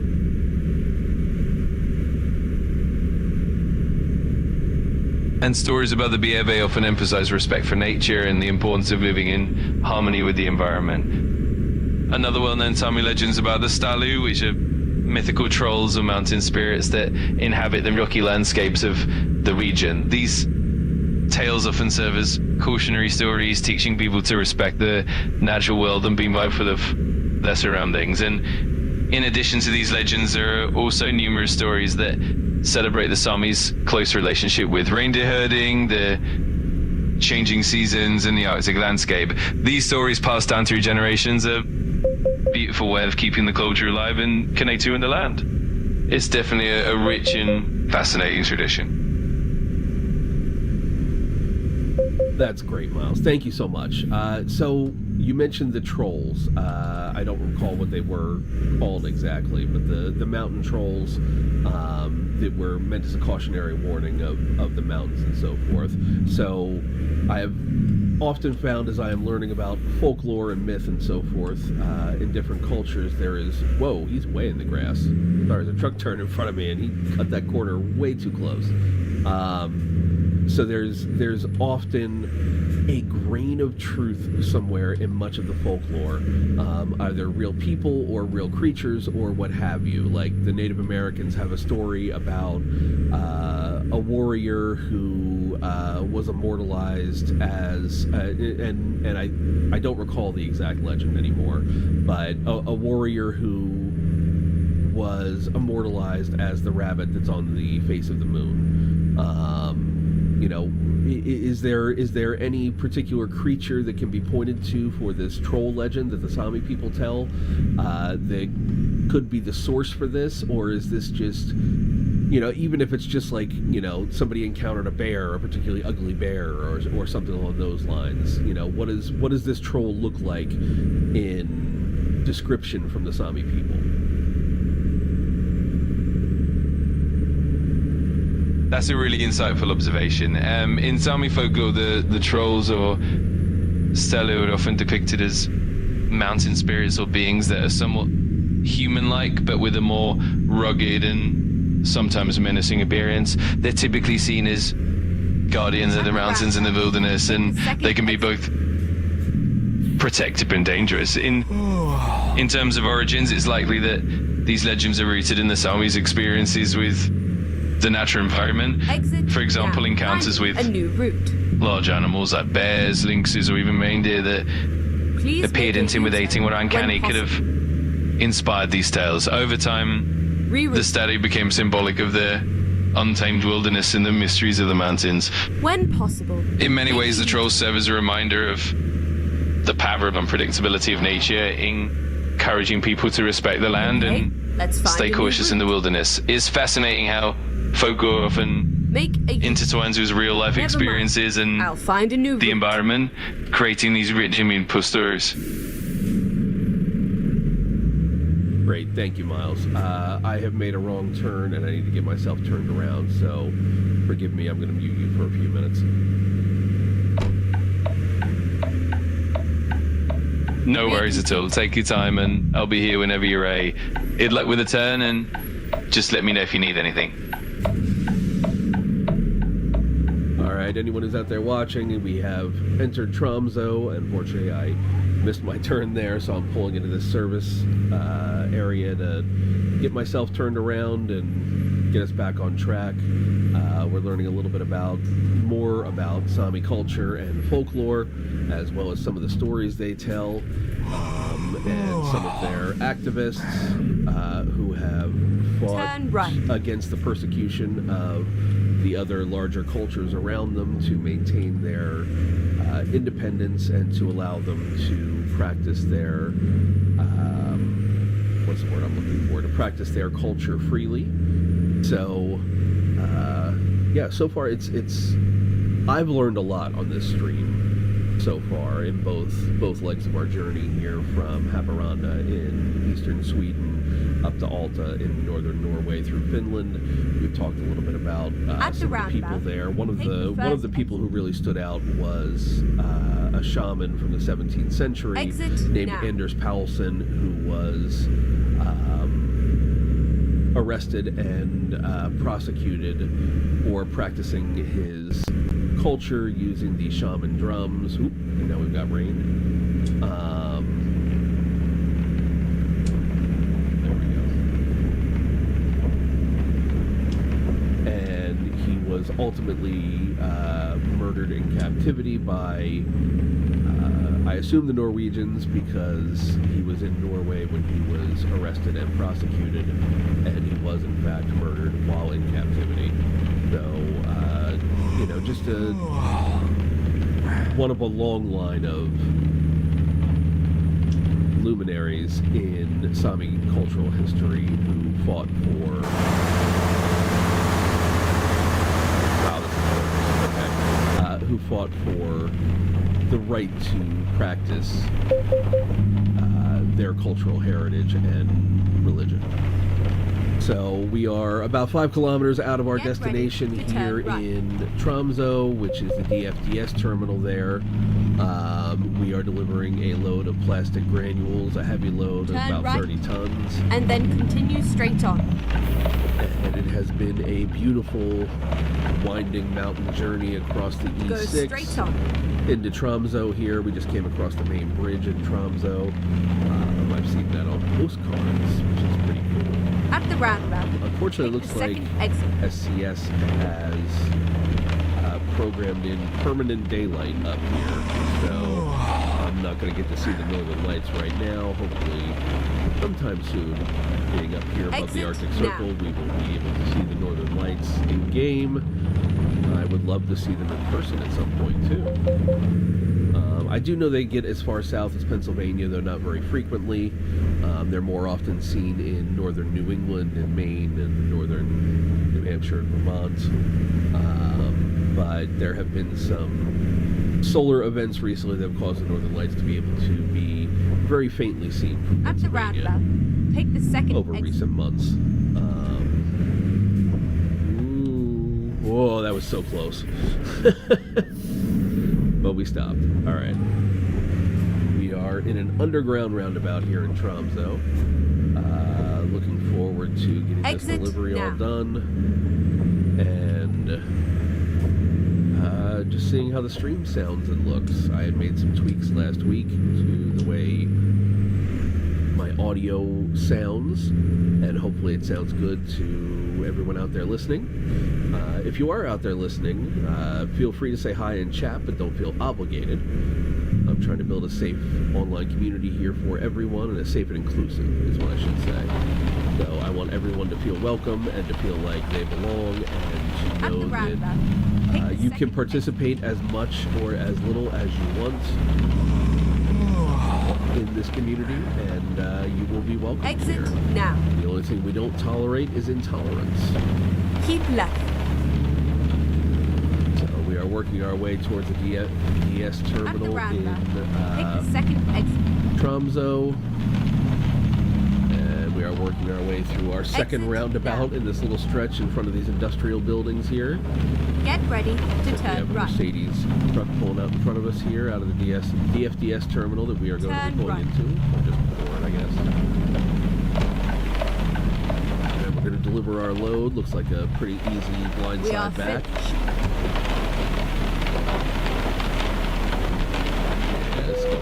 And stories about the Bieve often emphasize respect for nature and the importance of living in harmony with the environment. Another well-known Sami legend is about the Stalu, which are mythical trolls or mountain spirits that inhabit the rocky landscapes of the region. These tales often serve as cautionary stories, teaching people to respect the natural world and be mindful of their surroundings. And in addition to these legends, there are also numerous stories that celebrate the Sami's close relationship with reindeer herding, the changing seasons, and the Arctic landscape. These stories passed down through generations are a beautiful way of keeping the culture alive and connecting with the land. It's definitely a rich and fascinating tradition. That's great, Miles. Thank you so much. So you mentioned the trolls. I don't recall what they were called exactly, but the mountain trolls that were meant as a cautionary warning of the mountains and so forth. So I have often found, as I am learning about folklore and myth and so forth in different cultures, there is... Whoa, he's way in the grass. Sorry, there's a truck turned in front of me, and he cut that corner way too close. So there's often a grain of truth somewhere in much of the folklore, either real people or real creatures or what have you. Like the Native Americans have a story about a warrior who was immortalized as, and I don't recall the exact legend anymore, but a warrior who was immortalized as the rabbit that's on the face of the moon. You know, is there any particular creature that can be pointed to for this troll legend that the Sami people tell that could be the source for this, or is this just, you know, even if it's just like, you know, somebody encountered a bear, a particularly ugly bear, or something along those lines? You know, what does this troll look like in description from the Sami people? That's a really insightful observation. In Sami folklore, the trolls or stelu are often depicted as mountain spirits or beings that are somewhat human-like, but with a more rugged and sometimes menacing appearance. They're typically seen as guardians of the mountains and the wilderness, and they can be both protective and dangerous. In terms of origins, it's likely that these legends are rooted in the Sami's experiences with the natural environment. For example, encounters with a new route. large animals like bears, lynxes, or even reindeer that appeared intimidating or uncanny could have inspired these tales. Over time, the stelu became symbolic of the untamed wilderness and the mysteries of the mountains. When possible. In many ways, the trolls serve as a reminder of the power of unpredictability of nature, encouraging people to respect the land and stay cautious in the wilderness. It's fascinating how folklore often intertwines with real life experiences and the environment, creating these rich and meaningful stories. Great, thank you, Miles. I have made a wrong turn and I need to get myself turned around, so forgive me, I'm going to mute you for a few minutes. No worries at all. Take your time and I'll be here whenever you're ready. Good luck with the turn and just let me know if you need anything. Alright, anyone who's out there watching, we have entered Tromso. Unfortunately, I missed my turn there, so I'm pulling into this service area to get myself turned around and get us back on track. We're learning a little bit more about Sami culture and folklore, as well as some of the stories they tell, and some of their activists who have fought against the persecution of the other larger cultures around them to maintain their independence and to allow them to practice their what's the word I'm looking for? To practice their culture freely. So yeah, so far it's I've learned a lot on this stream so far in both legs of our journey here from Haparanda in eastern Sweden up to Alta in northern Norway through Finland. We've talked a little bit about some of the people there. One of the people who really stood out was a shaman from the 17th century named Anders Paulsen, who was arrested and prosecuted for practicing his culture using the shaman drums. Oop, and now we've got rain. There we go. And he was ultimately murdered in captivity by, I I assume the Norwegians, because he was in Norway when he was arrested and prosecuted, and he was in fact murdered while in captivity. So, you know, just one of a long line of luminaries in Sami cultural history who fought for... Wow, this is okay. Who fought for the right to practice their cultural heritage and religion. So we are about 5 kilometers out of our destination here in Tromsø, which is the DFDS terminal there. We are delivering a load of plastic granules, a heavy load of about 30 tons. And then continue straight on. And it has been a beautiful, winding mountain journey across the E6. Go straight on. Into Tromsø here. We just came across the main bridge in Tromsø. I've seen that on postcards, which is pretty cool. At the roundabout. Unfortunately, it looks like SCS has programmed in permanent daylight up here, so I'm not going to get to see the northern lights right now. Hopefully, sometime soon, being up here above the Arctic Circle, we will be able to see the northern lights in game. I would love to see them in person at some point, too. I do know they get as far south as Pennsylvania, though not very frequently. They're more often seen in northern New England and Maine and northern New Hampshire and Vermont. But there have been some solar events recently that have caused the northern lights to be able to be very faintly seen from Pennsylvania. At the roundabout. Take the second over recent months. Whoa, that was so close. But we stopped. All right. We are in an underground roundabout here in Tromsø. Looking forward to getting this delivery all done. And just seeing how the stream sounds and looks. I had made some tweaks last week to the way my audio sounds, and hopefully it sounds good to everyone out there listening. If you are out there listening, feel free to say hi in chat, but don't feel obligated. I'm trying to build a safe online community here for everyone, and a safe and inclusive is what I should say. So I want everyone to feel welcome and to feel like they belong, and to know that you can participate as much or as little as you want in this community, and you will be welcome here. Now. The only thing we don't tolerate is intolerance. Keep left. So we are working our way towards the DS terminal in Take the second exit. Tromsø. And we are working our way through our second roundabout in this little stretch in front of these industrial buildings here. Get ready to turn We have a right. Mercedes truck pulling out in front of us here out of the DFDS terminal that we are going to be pulling into. Or just forward, I guess. And we're going to deliver our load. Looks like a pretty easy blindside back. Yeah, let's go.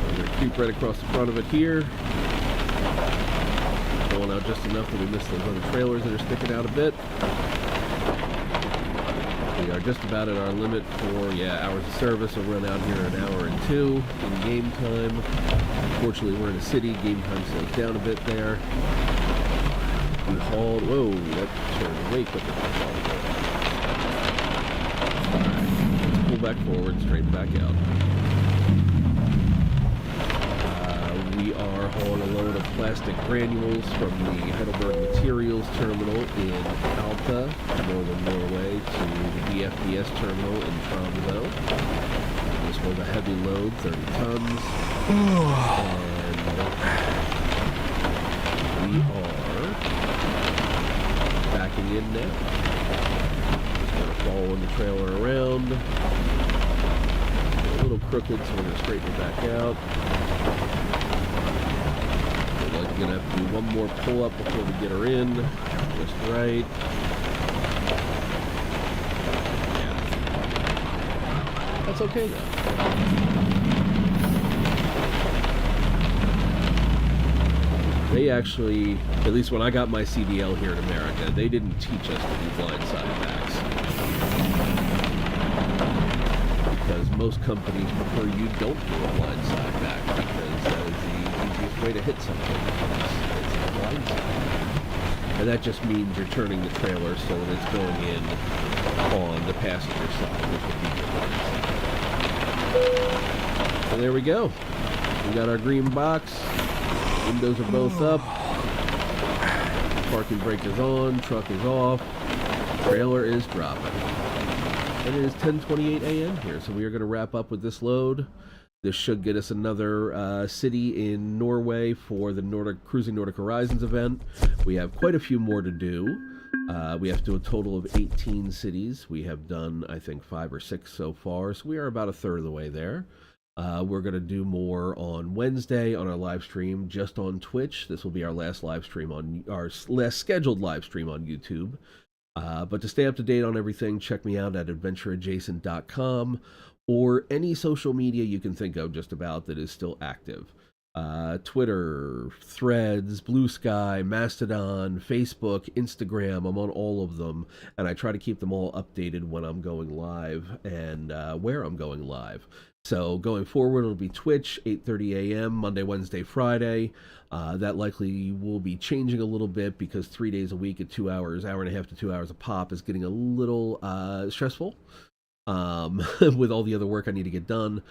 We're going to creep right across the front of it here. Pulling out just enough that we miss those other trailers that are sticking out a bit. We are just about at our limit for, hours of service. We'll run out here an hour and 2 in game time. Unfortunately, we're in a city. Game time slows down a bit there. We hauled... Whoa, that turned way quicker than I thought. Alright, let's pull back forward, straighten back out. We are hauling a load of plastic granules from the Heidelberg Materials Terminal in Alta, northern Norway, to the DFDS Terminal in Tromsø. This was a heavy load, 30 tons. And we are backing in now. Just going to follow the trailer around. A little crooked, so we're going to straighten it back out. We're going to have to do one more pull-up before we get her in. Just right. Yeah. That's okay, though. They actually, at least when I got my CDL here in America, they didn't teach us to do blindside backs. Because most companies prefer you don't do a blindside back because that is the easiest way to hit something. It's a blindside. And that just means you're turning the trailer so that it's going in on the passenger side, which would be your blindside. So there we go. We got our green box. Windows are both up. Parking brake is on. Truck is off. Trailer is dropping. And it is 10:28 a.m. here, so we are going to wrap up with this load. This should get us another city in Norway for the Cruising Nordic Horizons event. We have quite a few more to do. We have to do a total of 18 cities. We have done, I think, 5 or 6 so far, so we are about a third of the way there. We're going to do more on Wednesday on our live stream, just on Twitch. This will be our last live stream on our last scheduled live stream on YouTube. But to stay up to date on everything, check me out at adventureadjacent.com or any social media you can think of just about that is still active. Twitter, Threads, Blue Sky, Mastodon, Facebook, Instagram. I'm on all of them, and I try to keep them all updated when I'm going live and where I'm going live. So going forward, it'll be Twitch, 8:30 a.m., Monday, Wednesday, Friday. That likely will be changing a little bit because 3 days a week at 2 hours, hour and a half to 2 hours a pop is getting a little stressful with all the other work I need to get done,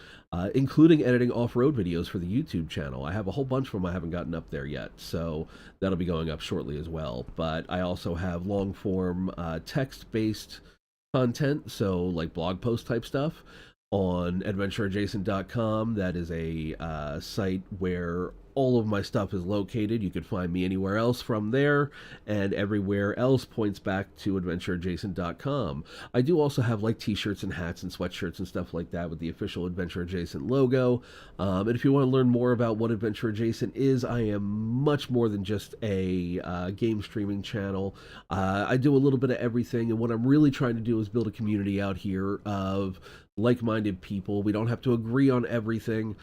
including editing off-road videos for the YouTube channel. I have a whole bunch of them I haven't gotten up there yet, so that'll be going up shortly as well. But I also have long-form text-based content, so like blog post type stuff on adventureadjacent.com. That is a site where all of my stuff is located. You could find me anywhere else from there, and everywhere else points back to adventureadjacent.com. I do also have like t-shirts and hats and sweatshirts and stuff like that with the official Adventure Adjacent logo. And if you want to learn more about what Adventure Adjacent is, I am much more than just a game streaming channel. I do a little bit of everything, and what I'm really trying to do is build a community out here of like-minded people. We don't have to agree on everything.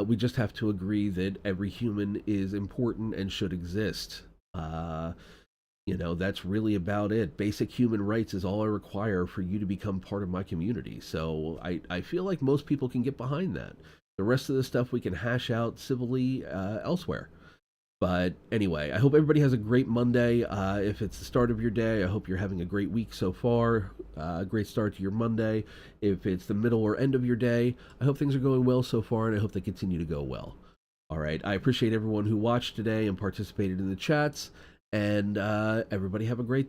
We just have to agree that every human is important and should exist. You know, that's really about it. Basic human rights is all I require for you to become part of my community. So I feel like most people can get behind that. The rest of the stuff we can hash out civilly elsewhere. But anyway, I hope everybody has a great Monday. If it's the start of your day, I hope you're having a great week so far. Great start to your Monday. If it's the middle or end of your day, I hope things are going well so far, and I hope they continue to go well. All right, I appreciate everyone who watched today and participated in the chats, and everybody have a great day.